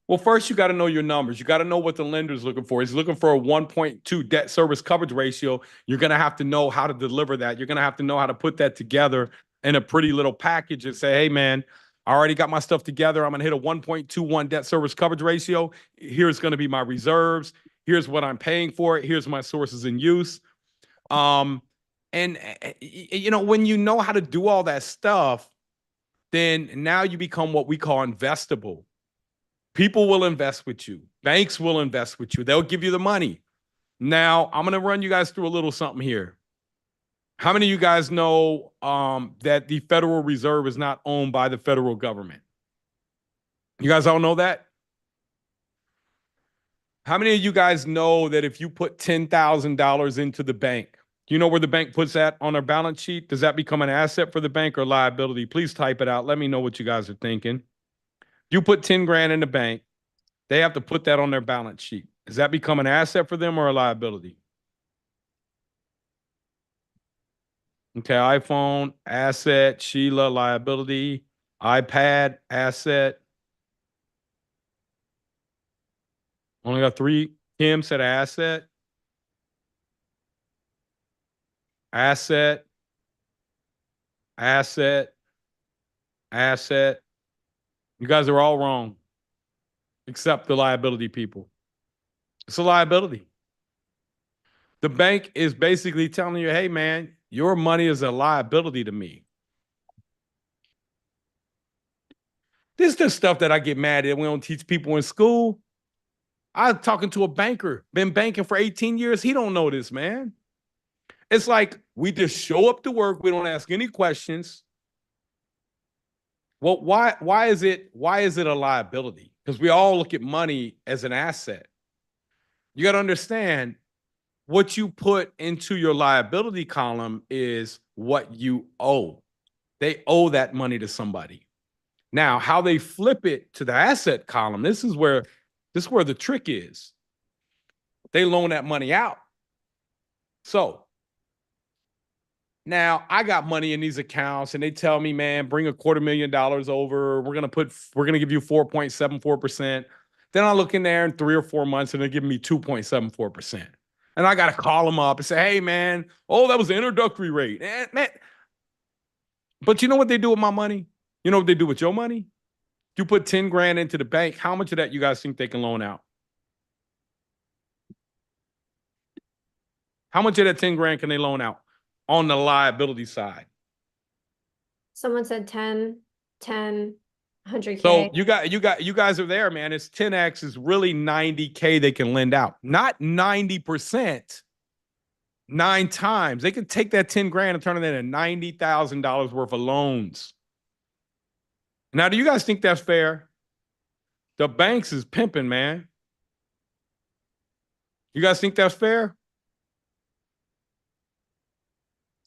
Well, first, you got to know your numbers. You got to know what the lender's looking for. He's looking for a 1.2 debt service coverage ratio. You're going to have to know how to deliver that. You're going to have to know how to put that together in a pretty little package and say, hey, man, I already got my stuff together. I'm going to hit a 1.21 debt service coverage ratio. Here's going to be my reserves. Here's what I'm paying for it. Here's my sources in use. And when you know how to do all that stuff, then now you become what we call investable. People will invest with you. Banks will invest with you. They'll give you the money. Now, I'm going to run you guys through a little something here. How many of you guys know that the Federal Reserve is not owned by the federal government? You guys all know that? How many of you guys know that if you put $10,000 into the bank, you know where the bank puts that on their balance sheet? Does that become an asset for the bank or liability? Please type it out. Let me know what you guys are thinking. You put 10 grand in the bank, they have to put that on their balance sheet. Does that become an asset for them or a liability? Okay, iPhone, asset, Sheila, liability, iPad, asset. Only got 3. Kim said asset. Asset. Asset. Asset. You guys are all wrong, except the liability people. It's a liability. The bank is basically telling you, hey, man, your money is a liability to me. This is the stuff that I get mad at. We don't teach people in school. I was talking to a banker, been banking for 18 years. He don't know this, man. It's like we just show up to work. We don't ask any questions. Well, why is it a liability? Because we all look at money as an asset. You got to understand, what you put into your liability column is what you owe. They owe that money to somebody. Now, how they flip it to the asset column, this is where the trick is. They loan that money out. So now I got money in these accounts, and they tell me, man, bring $250,000 over. We're gonna give you 4.74%. Then I look in there in 3 or 4 months, and they're giving me 2.74%. And I gotta call them up and say, hey, man, that was the introductory rate. Man. But you know what they do with my money? You know what they do with your money? You put 10 grand into the bank. How much of that you guys think they can loan out? How much of that 10 grand can they loan out on the liability side? Someone said 10, 100K. So you guys are there, man. It's 10x is really 90K they can lend out. Not 90%. 9 times. They can take that 10 grand and turn it into $90,000 worth of loans. Now, do you guys think that's fair? The banks is pimping, man. You guys think that's fair?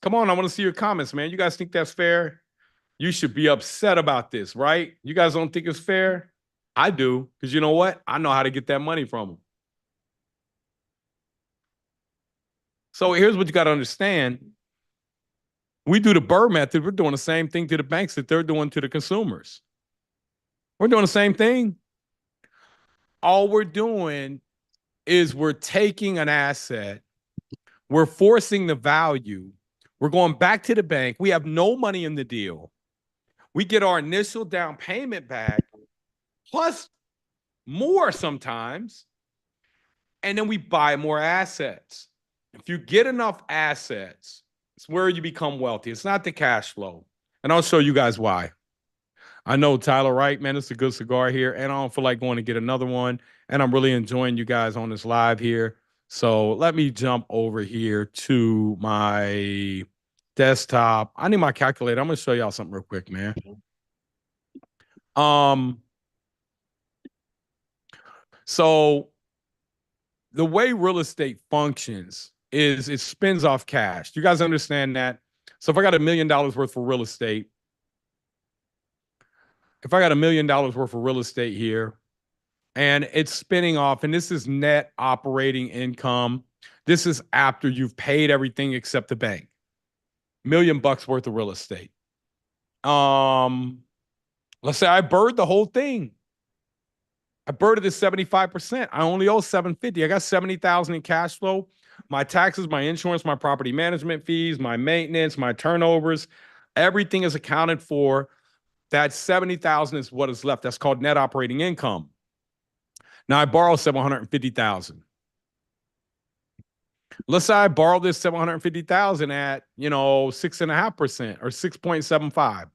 Come on, I want to see your comments, man. You guys think that's fair? You should be upset about this, right? You guys don't think it's fair? I do, because you know what? I know how to get that money from them. So here's what you got to understand. We do the BRRRR method. We're doing the same thing to the banks that they're doing to the consumers. We're doing the same thing. All we're doing is we're taking an asset, we're forcing the value, we're going back to the bank. We have no money in the deal. We get our initial down payment back, plus more sometimes, and then we buy more assets. If you get enough assets, it's where you become wealthy. It's not the cash flow. And I'll show you guys why. I know Tyler Wright, man, it's a good cigar here, and I don't feel like going to get another one. And I'm really enjoying you guys on this live here. So let me jump over here to my desktop. I need my calculator. I'm going to show y'all something real quick, man. So the way real estate functions is it spins off cash. You guys understand that? So if I got $1 million worth for real estate, if I got $1 million worth of real estate here, and it's spinning off, and this is net operating income. This is after you've paid everything except the bank. $1 million worth of real estate. Let's say I BRRRR'd the whole thing. I BRRRR'd it at 75%. I only owe $750. I got $70,000 in cash flow. My taxes, my insurance, my property management fees, my maintenance, my turnovers, everything is accounted for. That $70,000 is what is left. That's called net operating income. Now I borrow $750,000. Let's say I borrow this $750,000 at 6.5% or 6.75.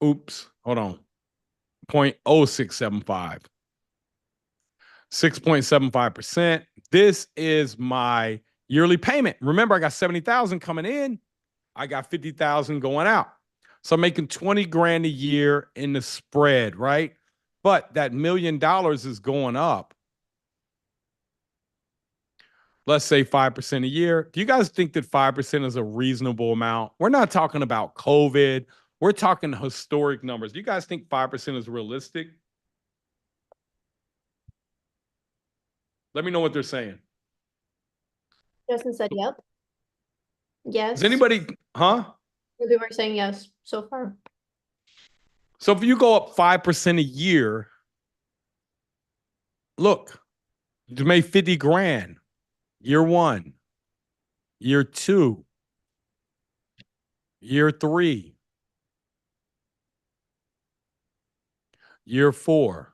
Oops, hold on. 0.0675. 6.75%. This is my yearly payment. Remember, I got 70,000 coming in. I got 50,000 going out. So I'm making 20 grand a year in the spread, right? But that $1 million is going up. Let's say 5% a year. Do you guys think that 5% is a reasonable amount? We're not talking about COVID. We're talking historic numbers. Do you guys think 5% is realistic? Let me know what they're saying. Justin said, yep. Yes. Is anybody, huh? We were saying yes so far. So if you go up 5% a year, look, you made 50 grand. Year 1, year 2, year 3, year 4,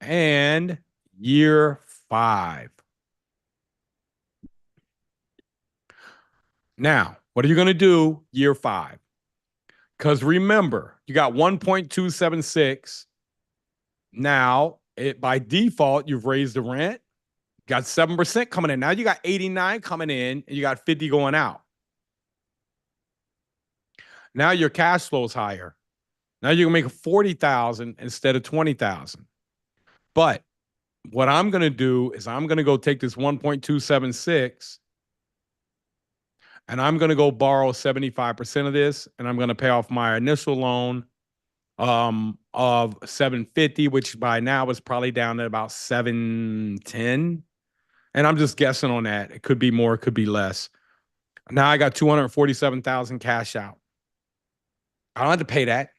and year 5. Now, what are you going to do year 5? Because remember, you got 1.276. Now, by default, you've raised the rent. Got 7% coming in. Now you got 89 coming in, and you got 50 going out. Now your cash flow is higher. Now you're gonna make 40,000 instead of 20,000. But what I'm gonna do is I'm gonna go take this 1.276 and I'm gonna go borrow 75% of this, and I'm gonna pay off my initial loan of 750, which by now is probably down to about 710. And I'm just guessing on that. It could be more, it could be less. Now I got 247,000 cash out. I don't have to pay that.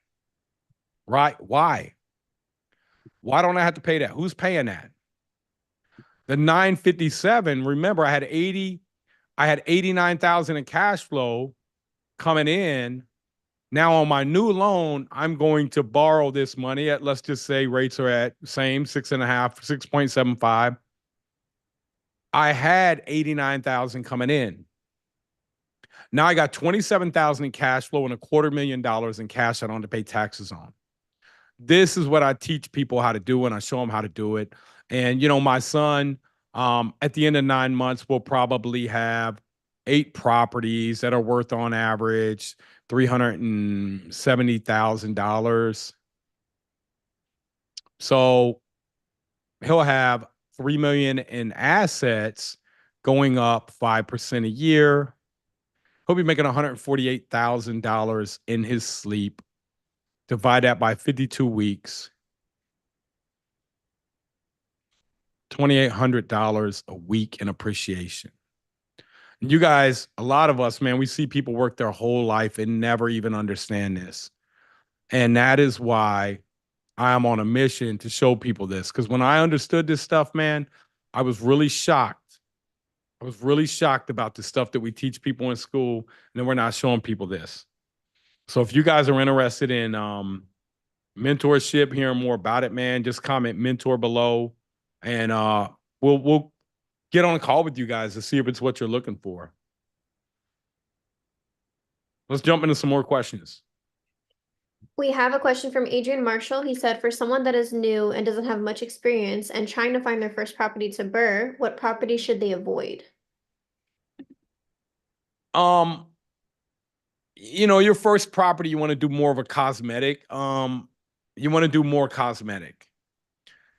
Right? Why? Why don't I have to pay that? Who's paying that? The 957, remember I had 89,000 in cash flow coming in. Now on my new loan, I'm going to borrow this money at, let's just say rates are at same 6.5, 6.75. I had 89,000 coming in. Now I got 27,000 in cash flow and $250,000 in cash I don't have to pay taxes on. This is what I teach people how to do, and I show them how to do it. And my son, at the end of 9 months, will probably have 8 properties that are worth on average $370,000. So he'll have $3 million in assets going up 5% a year. He'll be making $148,000 in his sleep divide that by 52 weeks, $2,800 a week in appreciation. And you guys, a lot of us, man, we see people work their whole life and never even understand this. And that is why I am on a mission to show people this. Because when I understood this stuff, man, I was really shocked. I was really shocked about the stuff that we teach people in school, and then we're not showing people this. So if you guys are interested in mentorship, hearing more about it, man, just comment mentor below, and we'll get on a call with you guys to see if it's what you're looking for. Let's jump into some more questions. We have a question from Adrian Marshall. He said, for someone that is new and doesn't have much experience and trying to find their first property to BRRRR, what property should they avoid? Your first property, you want to do more of a cosmetic. You want to do more cosmetic.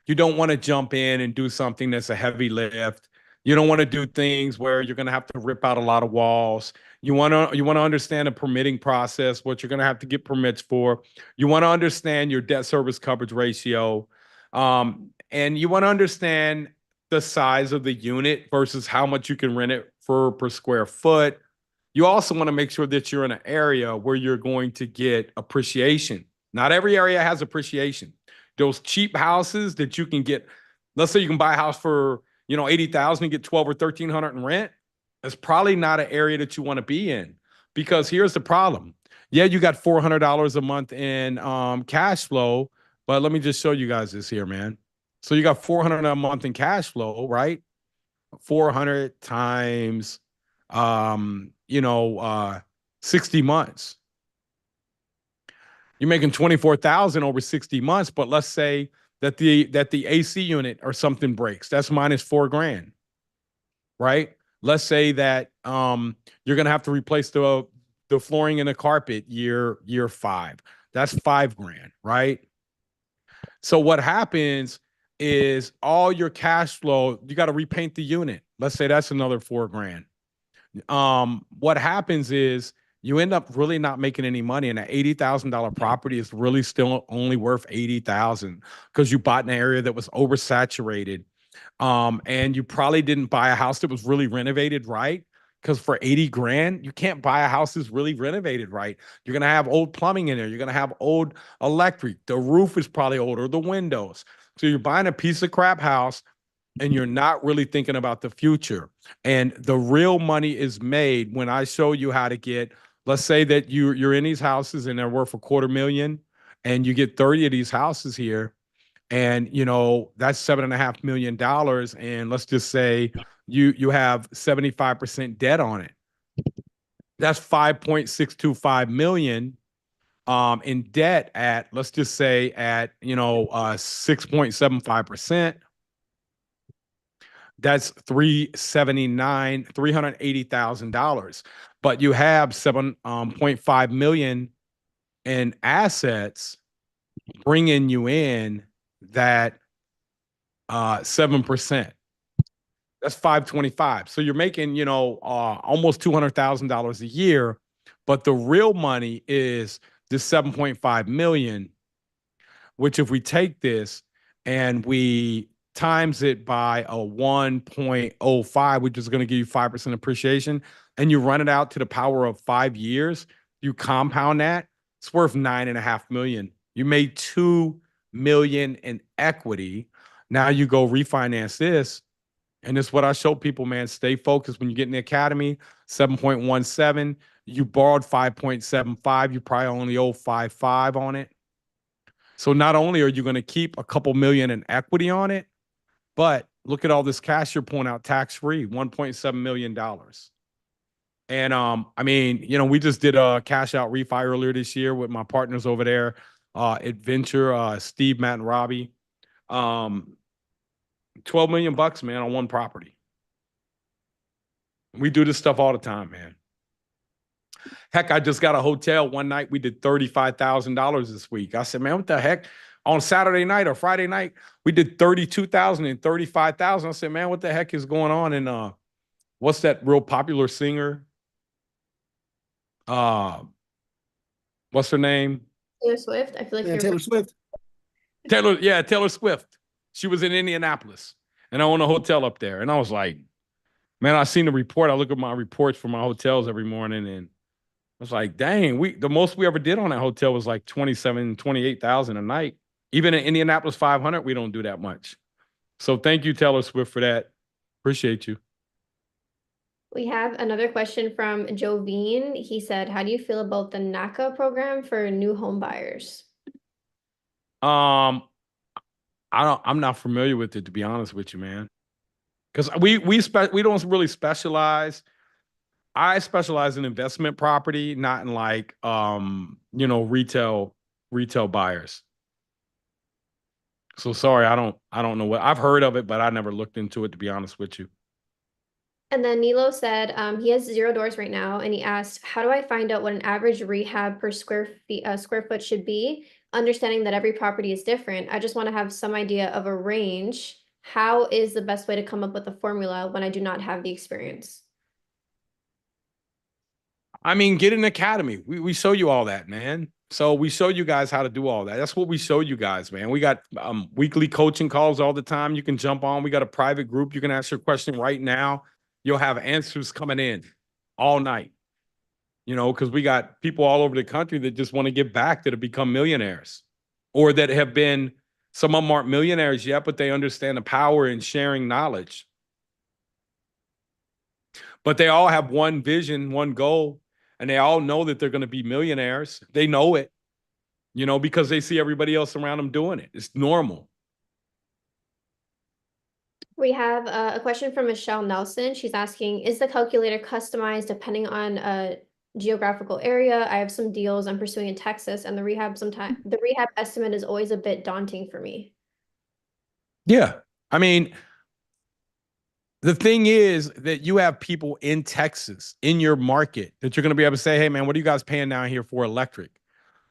You don't want to jump in and do something that's a heavy lift. You don't want to do things where you're going to have to rip out a lot of walls. You want to understand the permitting process, what you're going to have to get permits for. You want to understand your debt service coverage ratio. And you want to understand the size of the unit versus how much you can rent it for per square foot. You also want to make sure that you're in an area where you're going to get appreciation. Not every area has appreciation. Those cheap houses that you can get, let's say you can buy a house for, 80,000 and get 12 or 1,300 in rent. It's probably not an area that you want to be in, because here's the problem. Yeah, you got $400 a month in cash flow, but let me just show you guys this here, man. So you got $400 a month in cash flow, right? 400 times 60 months. You're making 24,000 over 60 months, but let's say that the AC unit or something breaks. That's minus $4,000, right? Let's say that you're gonna have to replace the flooring and the carpet year 5. That's $5,000, right? So what happens is all your cash flow, you got to repaint the unit. Let's say that's another $4,000. What happens is you end up really not making any money, and an $80,000 property is really still only worth $80,000 because you bought in an area that was oversaturated. And you probably didn't buy a house that was really renovated right, because for $80,000 you can't buy a house that's really renovated right. You're gonna have old plumbing in there. You're gonna have old electric. The roof is probably older, the windows. So you're buying a piece of crap house, and you're not really thinking about the future. And the real money is made when I show you how to get, let's say that you're in these houses and they're worth $250,000, and you get 30 of these houses here, and that's $7.5 million. And let's just say you have 75% debt on it. That's 5.625 million in debt at, let's just say at 6.75%. That's $380,000. But you have 7.5 million in assets bringing you in that 7%. That's 525. So you're making, almost $200,000 a year, but the real money is this 7.5 million, which if we take this and we times it by a 1.05, which is going to give you 5% appreciation, and you run it out to the power of 5 years, you compound that, it's worth $9.5 million. You made $2 million in equity. Now you go refinance this. And it's what I show people, man. Stay focused. When you get in the academy, 7.17, you borrowed 5.75. You probably only owe 5.5 on it. So not only are you going to keep a couple million in equity on it, but look at all this cash you're pulling out tax-free, $1.7 million. And we just did a cash out refi earlier this year with my partners over there, Adventure, Steve, Matt, and Robbie. 12 million bucks, man, on one property. We do this stuff all the time, man. Heck, I just got a hotel one night. We did $35,000 this week. I said, man, what the heck? On Saturday night or Friday night, we did 32,000 and 35,000. I said, man, what the heck is going on? And what's that real popular singer? What's her name? Taylor Swift. I feel like Man, you're Taylor Swift. Taylor Swift. She was in Indianapolis, and I own a hotel up there. And I was like, man, I seen the report. I look at my reports for my hotels every morning, and I was like, dang, the most we ever did on that hotel was like 27, 28,000 a night. Even in Indianapolis 500, we don't do that much. So thank you, Taylor Swift, for that. Appreciate you. We have another question from Jovine. He said, how do you feel about the NACA program for new home buyers? Um, I'm not familiar with it, to be honest with you, man. Because we don't really specialize. I specialize in investment property, not in like retail buyers. So sorry, I don't know what I've heard of it, but I never looked into it, to be honest with you. And then Nilo said he has 0 doors right now, and he asked, how do I find out what an average rehab per square foot should be? Understanding that every property is different, I just want to have some idea of a range. How is the best way to come up with a formula when I do not have the experience? I mean, get an academy. We show you all that, man. So we show you guys how to do all that. That's what we show you guys, man. We got weekly coaching calls all the time. You can jump on. We got a private group. You can ask your question right now. You'll have answers coming in all night. Because we got people all over the country that just want to give back, that have become millionaires, or that have been, some of them aren't millionaires yet, but they understand the power in sharing knowledge. But they all have one vision, one goal, and they all know that they're going to be millionaires. They know it, because they see everybody else around them doing it. It's normal. We have a question from Michelle Nelson. She's asking, is the calculator customized depending on a geographical area? I have some deals I'm pursuing in Texas, and the rehab estimate is always a bit daunting for me. Yeah. I mean, the thing is that you have people in Texas, in your market, that you're going to be able to say, hey, man, what are you guys paying down here for electric?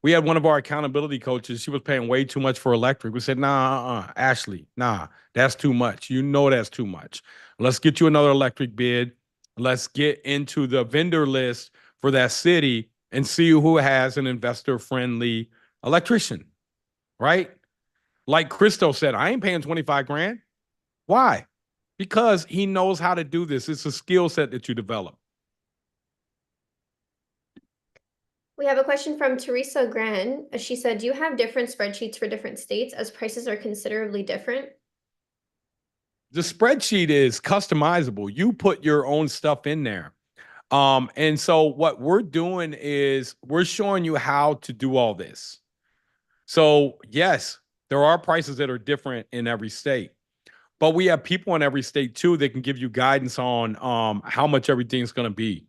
We had one of our accountability coaches. She was paying way too much for electric. We said, nah, Ashley, nah, that's too much. That's too much. Let's get you another electric bid. Let's get into the vendor list for that city and see who has an investor-friendly electrician, right? Like Christo said, I ain't paying 25 grand. Why? Because he knows how to do this. It's a skill set that you develop. We have a question from Teresa Gran. She said, do you have different spreadsheets for different states as prices are considerably different? The spreadsheet is customizable. You put your own stuff in there. And so what we're doing is we're showing you how to do all this. So yes, there are prices that are different in every state, but we have people in every state too that can give you guidance on how much everything's going to be.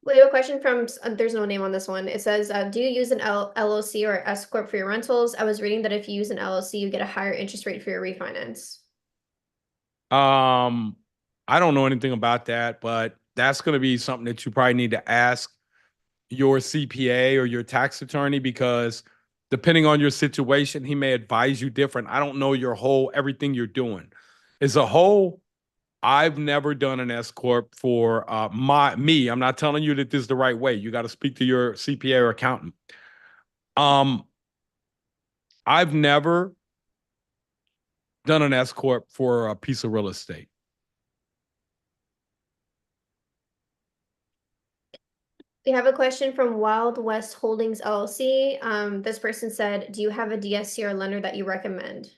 We have a question from, there's no name on this one. It says, do you use an LLC or S Corp for your rentals? I was reading that if you use an LLC, you get a higher interest rate for your refinance. I don't know anything about that, but that's going to be something that you probably need to ask your CPA or your tax attorney, because depending on your situation, he may advise you different. I don't know everything you're doing. As a whole, I've never done an S corp for me. I'm not telling you that this is the right way. You got to speak to your CPA or accountant. I've never done an S corp for a piece of real estate. We have a question from Wild West Holdings LLC. This person said, do you have a DSCR lender that you recommend?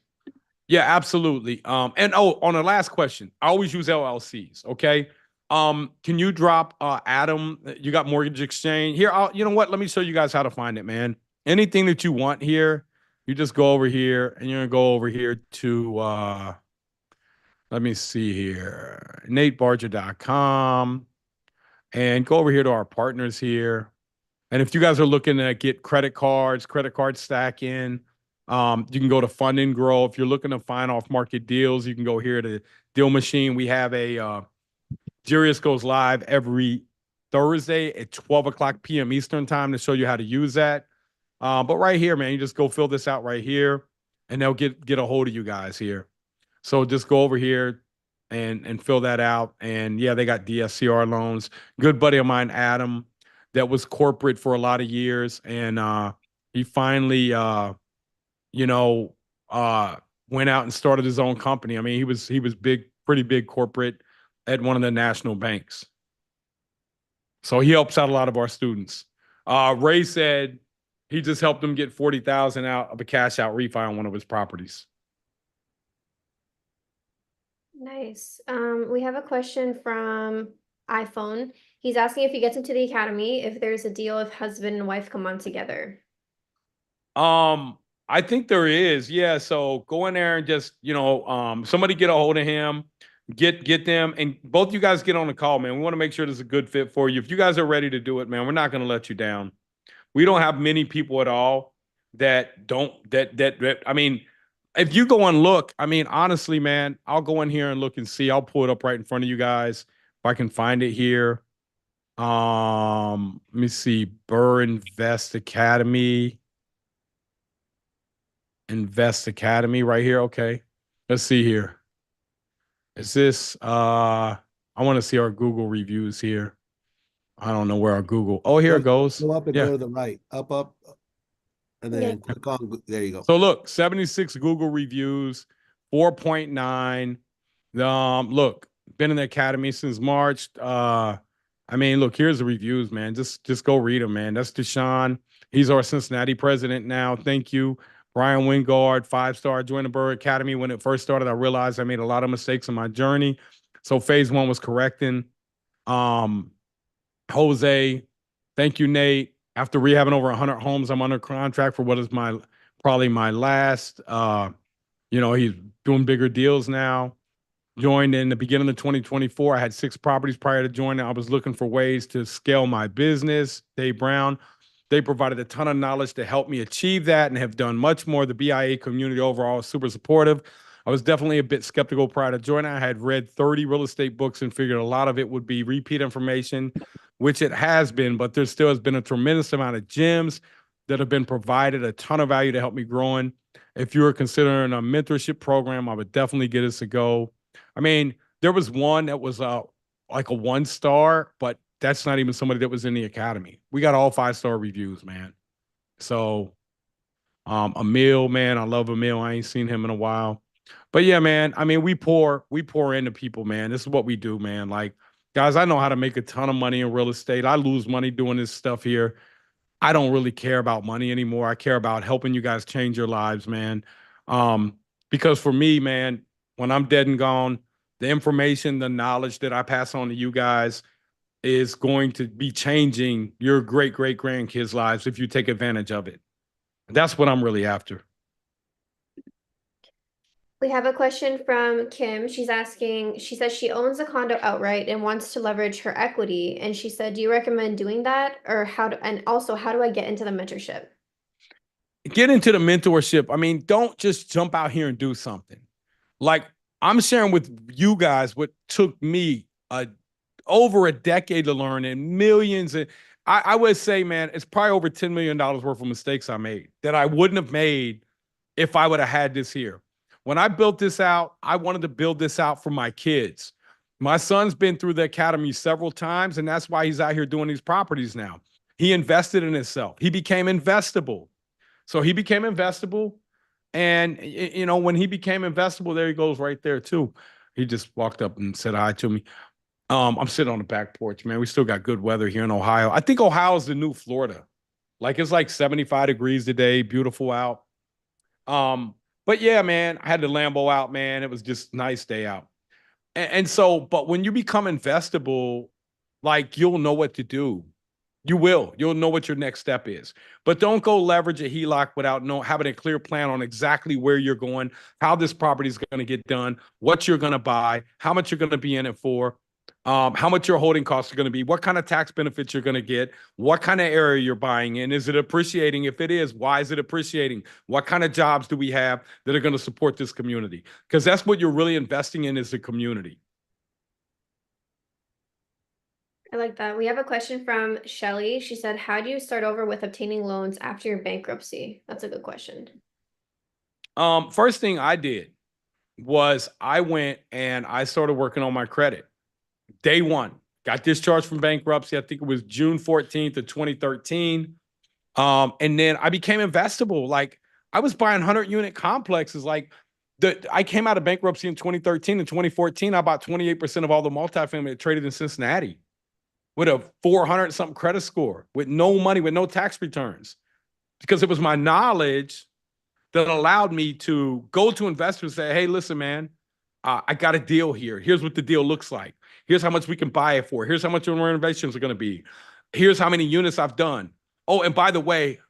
Yeah, absolutely. And on the last question, I always use LLCs. Okay. Can you drop Adam? You got Mortgage Exchange here. You know what? Let me show you guys how to find it, man. Anything that you want here, you just go over here and you're gonna go over here to let me see here, natebarger.com, and go over here to our partners here. And if you guys are looking to get credit card stacking, you can go to Fund and Grow. If you're looking to find off-market deals, you can go here to Deal Machine. We have a Jirius goes live every Thursday at 12 o'clock p.m. Eastern time to show you how to use that. But right here, man, you just go fill this out right here, and they'll get a hold of you guys here. So just go over here and fill that out. And yeah, they got DSCR loans. Good buddy of mine, Adam, that was corporate for a lot of years, and he finally, you know, went out and started his own company. I mean, he was big, pretty big corporate at one of the national banks. So he helps out a lot of our students. Ray said he just helped him get 40,000 out of a cash out refi on one of his properties. Nice. We have a question from iPhone. He's asking if he gets into the academy, if there's a deal if husband and wife come on together. I think there is. Yeah. So go in there and just, somebody get a hold of him, get them, and both you guys get on the call, man. We want to make sure this is a good fit for you. If you guys are ready to do it, man, we're not going to let you down. We don't have many people at all that don't that I mean, if you go and look, I mean, honestly, man, I'll go in here and look and see. I'll pull it up right in front of you guys if I can find it here. Let me see. BRRRR Invest Academy right here. Okay. Let's see here. Is this I want to see our Google reviews here. I don't know where our Google. Oh, here it goes. Go up and Yeah. go to the right. Up, and then click on. There you go. So look, 76 Google reviews, 4.9. Look, been in the academy since March. I mean, look, here's the reviews, man. Just go read them, man. That's Deshaun. He's our Cincinnati president now. Thank you. Brian Wingard, 5-star, joined the BRRRR Academy. When it first started, I realized I made a lot of mistakes in my journey. So phase 1 was correcting. Jose, thank you, Nate. After rehabbing over 100 homes, I'm under contract for what is probably my last. He's doing bigger deals now. Joined in the beginning of 2024. I had 6 properties prior to joining. I was looking for ways to scale my business. Dave Brown, they provided a ton of knowledge to help me achieve that and have done much more. The BIA community overall is super supportive. I was definitely a bit skeptical prior to joining. I had read 30 real estate books and figured a lot of it would be repeat information, which it has been, but there still has been a tremendous amount of gems that have been provided, a ton of value to help me growing. If you were considering a mentorship program, I would definitely give this a go. I mean, there was one that was like a 1-star, but that's not even somebody that was in the academy. We got all 5-star reviews, man. So Emil, man, I love Emil. I ain't seen him in a while. But yeah, man, I mean, we pour into people, man. This is what we do, man. Like, guys, I know how to make a ton of money in real estate. I lose money doing this stuff here. I don't really care about money anymore. I care about helping you guys change your lives, man. Because for me, man, when I'm dead and gone, the information, the knowledge that I pass on to you guys is going to be changing your great grandkids' lives if you take advantage of it. That's what I'm really after. We have a question from Kim. She's asking, she says she owns a condo outright and wants to leverage her equity. And she said, do you recommend doing that? Or and also, how do I get into the mentorship? Get into the mentorship. I mean, don't just jump out here and do something. Like, I'm sharing with you guys what took me over a decade to learn and millions. And I would say, man, it's probably over $10 million worth of mistakes I made that I wouldn't have made if I would have had this here. When I built this out, I wanted to build this out for my kids. My son's been through the academy several times, and that's why he's out here doing these properties now. He invested in himself. He became investable. So he became investable. And, when he became investable, there he goes right there, too. He just walked up and said hi to me. I'm sitting on the back porch, man. We still got good weather here in Ohio. I think Ohio's the new Florida. Like, it's like 75 degrees today, beautiful out. But yeah, man, I had the Lambo out, man. It was just a nice day out. And so, but when you become investable, like, you'll know what to do. You'll know what your next step is. But don't go leverage a HELOC without having a clear plan on exactly where you're going, how this property is going to get done, what you're going to buy, how much you're going to be in it for, how much your holding costs are going to be, what kind of tax benefits you're going to get, what kind of area you're buying in. Is it appreciating? If it is, why is it appreciating? What kind of jobs do we have that are going to support this community? Because that's what you're really investing in, is the community. I like that. We have a question from Shelly. She said, how do you start over with obtaining loans after your bankruptcy? That's a good question. First thing I did was I went and I started working on my credit. Day one, got discharged from bankruptcy. I think it was June 14th of 2013. And then I became investable. Like I was buying 100-unit complexes. Like I came out of bankruptcy in 2013. In 2014, I bought 28% of all the multifamily that traded in Cincinnati with a 400 something credit score, with no money, with no tax returns, because it was my knowledge that allowed me to go to investors and say, hey, listen, man, I got a deal here. Here's what the deal looks like. Here's how much we can buy it for. Here's how much the renovations are going to be. Here's how many units I've done. Oh, and by the way,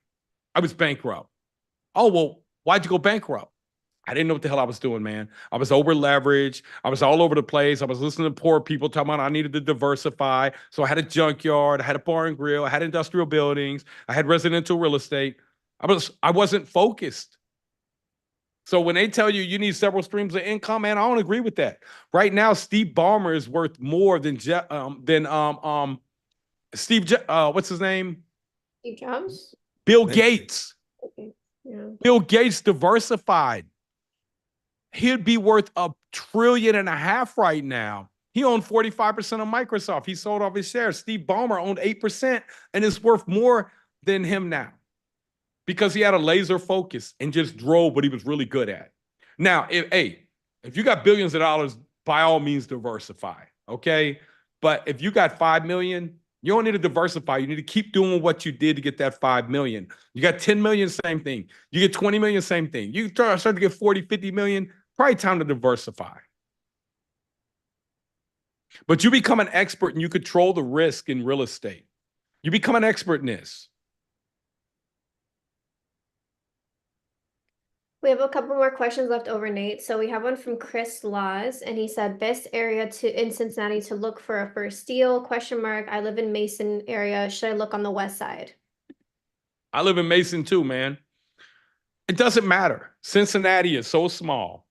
I was bankrupt. Oh, well, why'd you go bankrupt? I didn't know what the hell I was doing, man. I was over leveraged. I was all over the place. I was listening to poor people talking about I needed to diversify. So I had a junkyard, I had a bar and grill, I had industrial buildings, I had residential real estate. I wasn't focused. So when they tell you you need several streams of income, man, I don't agree with that. Right now, Steve Ballmer is worth more than what's his name? Steve Jobs? Bill Gates. Okay. Yeah. Bill Gates diversified. He'd be worth $1.5 trillion right now. He owned 45% of Microsoft. He sold off his shares. Steve Ballmer owned 8% and is worth more than him now because he had a laser focus and just drove what he was really good at. Now, if you got billions of dollars, by all means diversify, okay? But if you got 5 million, you don't need to diversify. You need to keep doing what you did to get that 5 million. You got 10 million, same thing. You get 20 million, same thing. You start to get 40, 50 million, probably time to diversify. But you become an expert and you control the risk in real estate. You become an expert in this. We have a couple more questions left over, Nate. So we have one from Chris Laws, and he said, best area in Cincinnati to look for a first deal, question mark. I live in Mason area. Should I look on the west side? I live in Mason too, man. It doesn't matter. Cincinnati is so small.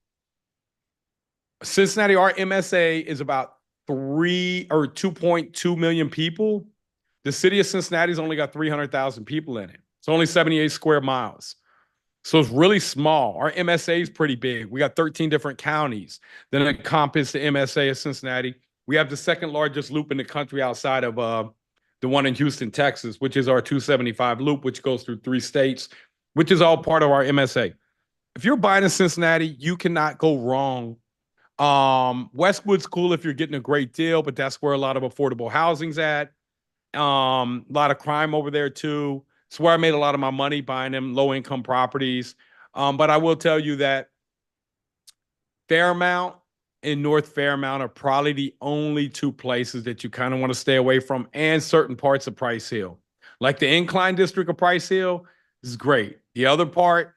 Cincinnati, our MSA is about 2.2 million people. The city of Cincinnati's only got 300,000 people in it. It's only 78 square miles. So it's really small. Our MSA is pretty big. We got 13 different counties that encompass the MSA of Cincinnati. We have the second largest loop in the country outside of the one in Houston, Texas, which is our 275 loop, which goes through 3 states, which is all part of our MSA. If you're buying in Cincinnati, you cannot go wrong. Westwood's cool if you're getting a great deal, but that's where a lot of affordable housing's at. A lot of crime over there too. It's where I made a lot of my money buying them low-income properties. But I will tell you that Fairmount and North Fairmount are probably the only 2 places that you kind of want to stay away from, and certain parts of Price Hill. Like the Incline District of Price Hill is great. The other part,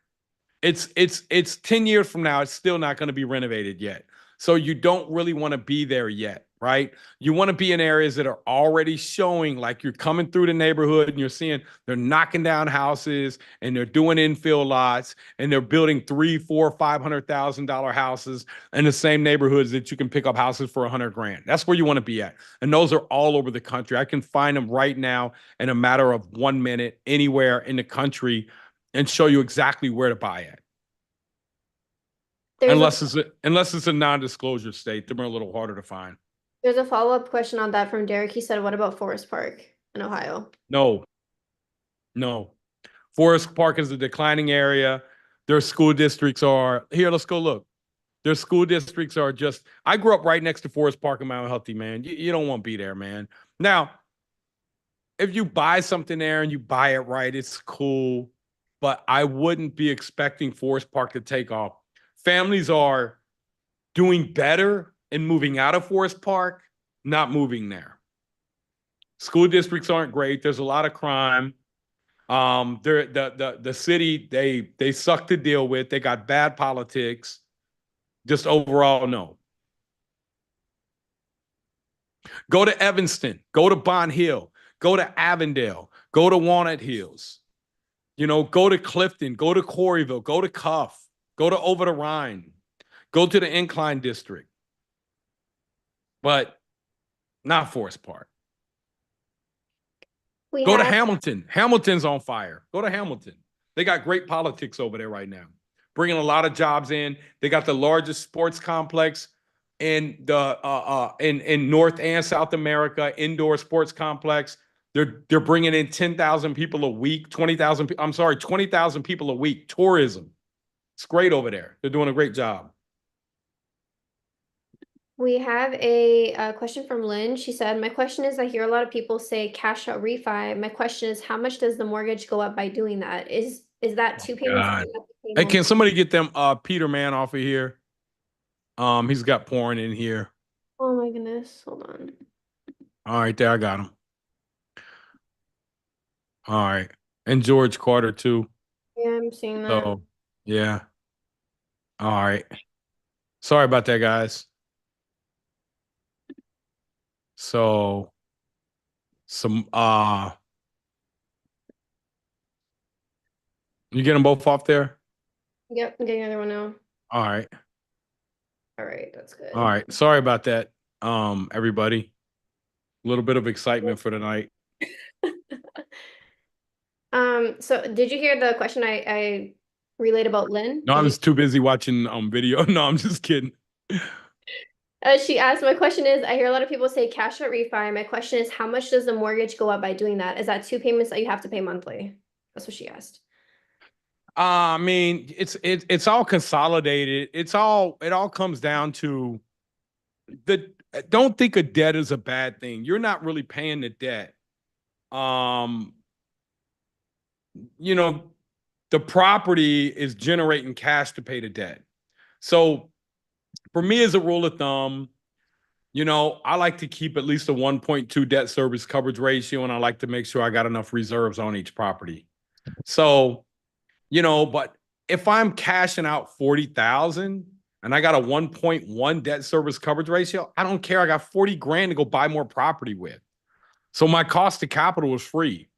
it's 10 years from now, it's still not going to be renovated yet. So you don't really want to be there yet, right? You want to be in areas that are already showing like you're coming through the neighborhood and you're seeing they're knocking down houses and they're doing infill lots and they're building $300,000, $400,000, $500,000 houses in the same neighborhoods that you can pick up houses for $100,000. That's where you want to be at. And those are all over the country. I can find them right now in a matter of 1 minute anywhere in the country and show you exactly where to buy it. Unless it's a non-disclosure state, they're a little harder to find. There's a follow-up question on that from Derek. He said, what about Forest Park in Ohio? No. Forest Park is a declining area. Their school districts are, here, let's go look. Their school districts are just, I grew up right next to Forest Park in Mount Healthy, man. You don't want to be there, man. Now, if you buy something there and you buy it right, it's cool. But I wouldn't be expecting Forest Park to take off. Families are doing better and moving out of Forest Park, not moving there. School districts aren't great. There's a lot of crime. The city, they suck to deal with. They got bad politics. Just overall, no. Go to Evanston. Go to Bond Hill. Go to Avondale. Go to Walnut Hills. Go to Clifton. Go to Coreyville. Go to Cuff. Go to Over the Rhine. Go to the Incline District. But not Forest Park. Go to Hamilton. Hamilton's on fire. Go to Hamilton. They got great politics over there right now. Bringing a lot of jobs in. They got the largest sports complex in the in North and South America, indoor sports complex. They're bringing in 10,000 people a week, 20,000. I'm sorry, 20,000 people a week. Tourism. It's great over there. They're doing a great job. We have a question from Lynn. She said, "My question is, I hear a lot of people say cash out refi. My question is, how much does the mortgage go up by doing that? Is that two payments that God. you have to pay Hey, can monthly?" somebody get them Peter Man off of here? He's got porn in here. Oh my goodness. Hold on. All right, there I got him. All right. And George Carter too. Yeah, I'm seeing that. So yeah. All right. Sorry about that, guys. So some you get them both off there? Yep, I'm getting another one now. All right. All right, that's good. All right. Sorry about that, everybody. A little bit of excitement for tonight. So did you hear the question I relayed about Lynn? No, I Did was too busy watching video. No, I'm just kidding. she asked, my question is, I hear a lot of people say cash out refi. My question is, how much does the mortgage go up by doing that? Is that two payments that you have to pay monthly? That's what she asked. I mean, it's all consolidated. It all comes down to the don't think a debt is a bad thing. You're not really paying the debt. Um, you know, the property is generating cash to pay the debt. So for me, as a rule of thumb, I like to keep at least a 1.2 debt service coverage ratio, and I like to make sure I got enough reserves on each property. So, but if I'm cashing out 40,000 and I got a 1.1 debt service coverage ratio, I don't care. I got 40 grand to go buy more property with. So my cost of capital was free.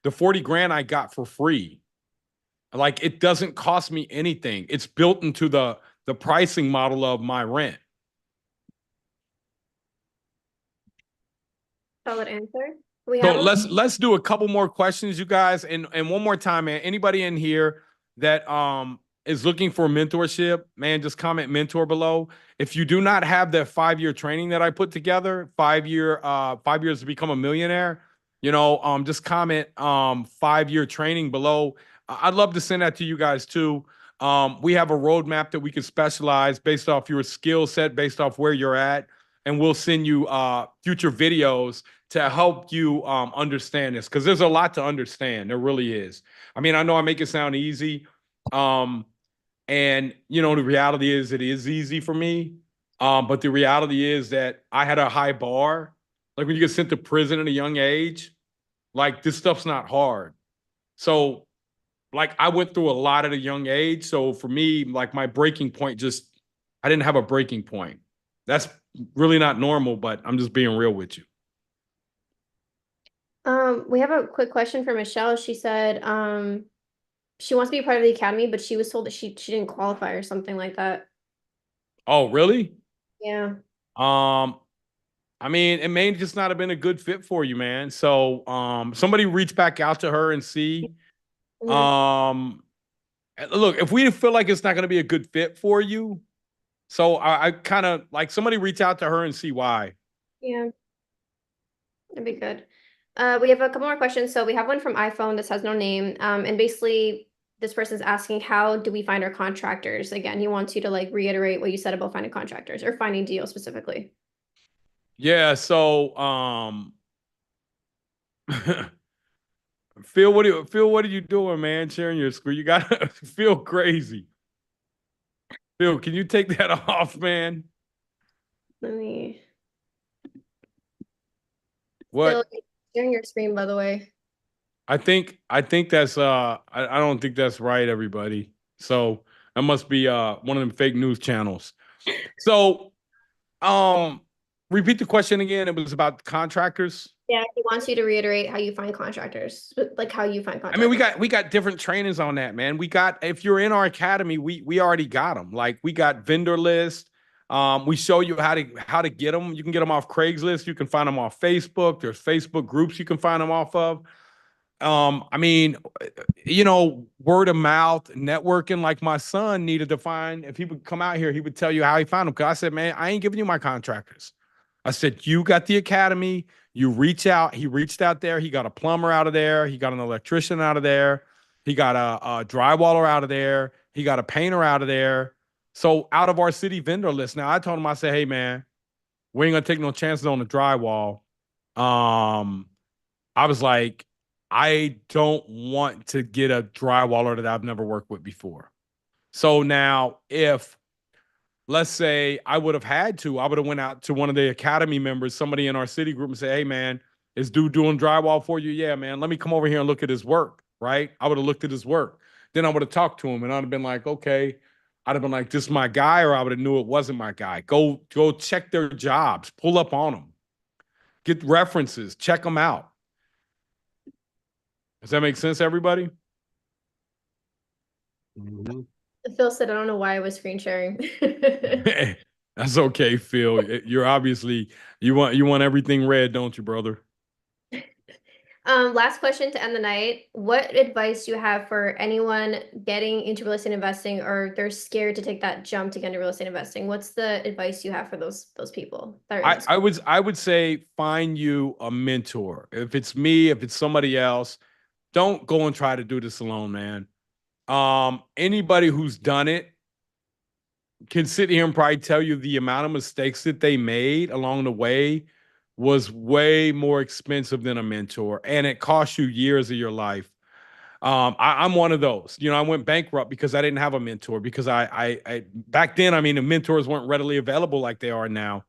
The 40 grand I got for free. Like, it doesn't cost me anything. It's built into the pricing model of my rent. Solid answer. We So have let's do a couple more questions, you guys, and one more time, man. Anybody in here that is looking for mentorship, man, just comment mentor below. If you do not have that 5-year training that I put together, 5 years to become a millionaire, just comment 5-year training below. I'd love to send that to you guys too. We have a roadmap that we can specialize based off your skill set, based off where you're at, and we'll send you future videos to help you understand this, because there's a lot to understand. There really is. I mean, I know I make it sound easy, and the reality is it is easy for me, but the reality is that I had a high bar. Like, when you get sent to prison at a young age, like, this stuff's not hard. So, like, I went through a lot at a young age. So for me, like, my breaking point, I didn't have a breaking point. That's really not normal, but I'm just being real with you. we have a quick question for Michelle. She said she wants to be part of the academy, but she was told that she didn't qualify or something like that. Oh, really? Yeah. I mean, it may just not have been a good fit for you, man. So, somebody reach back out to her and see. Mhm. Look, if we feel like it's not going to be a good fit for you, so I kind of like, somebody reach out to her and see why. Yeah. That'd be good. We have a couple more questions. So we have one from iPhone that has no name. And basically this person's asking, how do we find our contractors? Again, he wants you to like reiterate what you said about finding contractors or finding deals specifically. Yeah. So, Phil, what are you doing, man? Sharing your screen. You gotta feel crazy. Phil, can you take that off, man? Let me. What? Phil, sharing your screen, by the way. I think that's I don't think that's right, everybody. So that must be one of them fake news channels. So repeat the question again. It was about contractors. Yeah, he wants you to reiterate how you find contractors, like how you find I mean, contractors. we got different trainings on that, man. If you're in our academy, we already got them. Like, we got vendor list. We show you how to get them. You can get them off Craigslist. You can find them off Facebook. There's Facebook groups you can find them off of. I mean, word of mouth, networking. Like my son needed to find, if he would come out here, he would tell you how he found them. Cause I said, man, I ain't giving you my contractors. I said, you got the academy. You reach out. He reached out there. He got a plumber out of there. He got an electrician out of there. He got a drywaller out of there. He got a painter out of there. So out of our city vendor list. Now I told him, I said, hey man, we ain't gonna take no chances on the drywall. Um, I was like, I don't want to get a drywaller that I've never worked with before. So now if let's say I would have had to, I would have went out to one of the academy members, somebody in our city group, and say, hey man, is dude doing drywall for you? Yeah, man, let me come over here and look at his work, right? I would have looked at his work. Then I would have talked to him and I'd have been like, okay. I'd have been like, this is my guy, or I would have knew it wasn't my guy. Go check their jobs, pull up on them, get references, check them out. Does that make sense, everybody? Mhm. Phil said, I don't know why I was screen sharing. That's okay, Phil. You're obviously you want everything red, don't you, brother? Last question to end the night. What advice do you have for anyone getting into real estate investing, or they're scared to take that jump to get into real estate investing? What's the advice you have for those people that are I would say find you a mentor. If it's me, if it's somebody else, don't go and try to do this alone, man. Anybody who's done it can sit here and probably tell you the amount of mistakes that they made along the way was way more expensive than a mentor, and it cost you years of your life. I'm one of those. I went bankrupt because I didn't have a mentor. Because I back then, I mean, the mentors weren't readily available like they are now.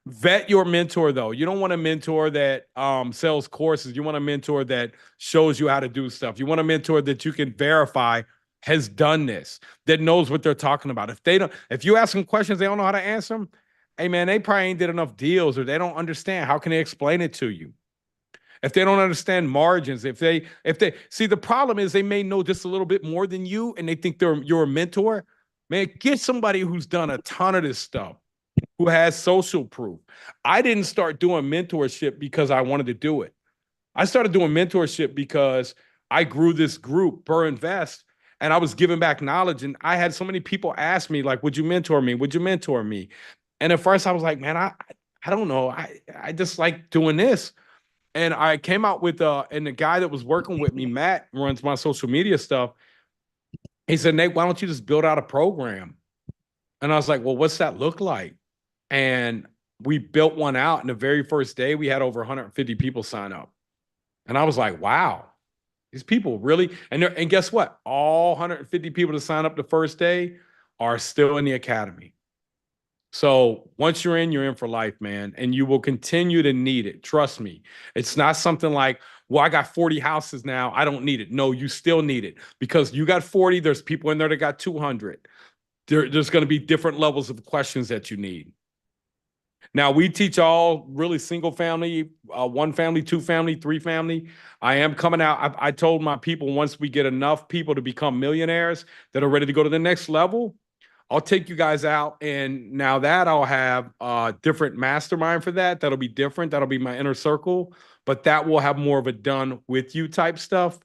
Vet your mentor though. You don't want a mentor that sells courses. You want a mentor that shows you how to do stuff. You want a mentor that you can verify has done this, that knows what they're talking about. If you ask them questions, they don't know how to answer them. Hey man, they probably ain't did enough deals, or they don't understand. How can they explain it to you? If they don't understand margins, if they see, the problem is they may know just a little bit more than you and they think you're a mentor. Man, get somebody who's done a ton of this stuff, who has social proof. I didn't start doing mentorship because I wanted to do it. I started doing mentorship because I grew this group, BRRRR Invest, and I was giving back knowledge. And I had so many people ask me, like, would you mentor me? Would you mentor me? And at first I was like, man, I don't know. I just like doing this. And I came out with and the guy that was working with me, Matt, runs my social media stuff. He said, Nate, why don't you just build out a program? And I was like, well, what's that look like? And we built one out. And the very first day, we had over 150 people sign up. And I was like, wow, these people really. And guess what? All 150 people to sign up the first day are still in the academy. So once you're in for life, man, and you will continue to need it. Trust me. It's not something like, well, I got 40 houses now, I don't need it. No, you still need it, because you got 40. There's people in there that got 200. There's going to be different levels of questions that you need. Now, we teach all really single family, one family, two family, three family. I am coming out. I told my people, once we get enough people to become millionaires that are ready to go to the next level, I'll take you guys out. And now that I'll have a different mastermind for that. That'll be different. That'll be my inner circle. But that will have more of a done with you type stuff.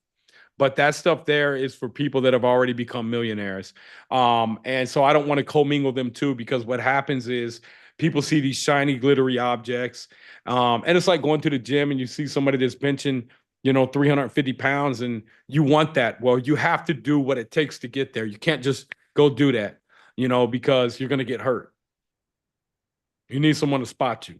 But that stuff there is for people that have already become millionaires. And so I don't want to commingle them too, because what happens is people see these shiny, glittery objects. And it's like going to the gym and you see somebody that's benching, 350 pounds, and you want that. Well, you have to do what it takes to get there. You can't just go do that, because you're going to get hurt. You need someone to spot you.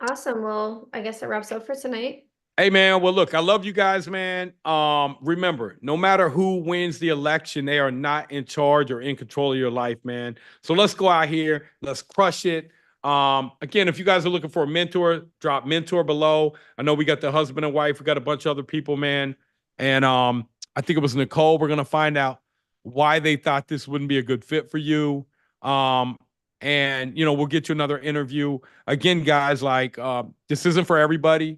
Awesome. Well, I guess that wraps up for tonight. Hey man, well look, I love you guys, man. Remember, no matter who wins the election, they are not in charge or in control of your life, man. So let's go out here, let's crush it. Again, if you guys are looking for a mentor, drop mentor below. I know we got the husband and wife, we got a bunch of other people, man. And I think it was Nicole. We're gonna find out why they thought this wouldn't be a good fit for you. And we'll get you another interview. Again, guys, like this isn't for everybody.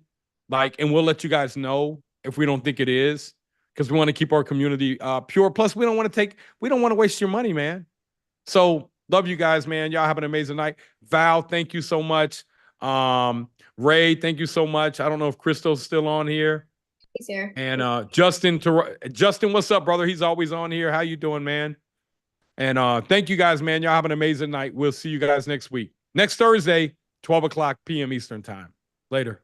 And we'll let you guys know if we don't think it is, because we want to keep our community pure. Plus, we don't want to waste your money, man. So love you guys, man. Y'all have an amazing night. Val, thank you so much. Ray, thank you so much. I don't know if Crystal's still on here. He's here. And Justin, what's up, brother? He's always on here. How you doing, man? And thank you guys, man. Y'all have an amazing night. We'll see you guys next week. Next Thursday, 12 o'clock p.m. Eastern time. Later.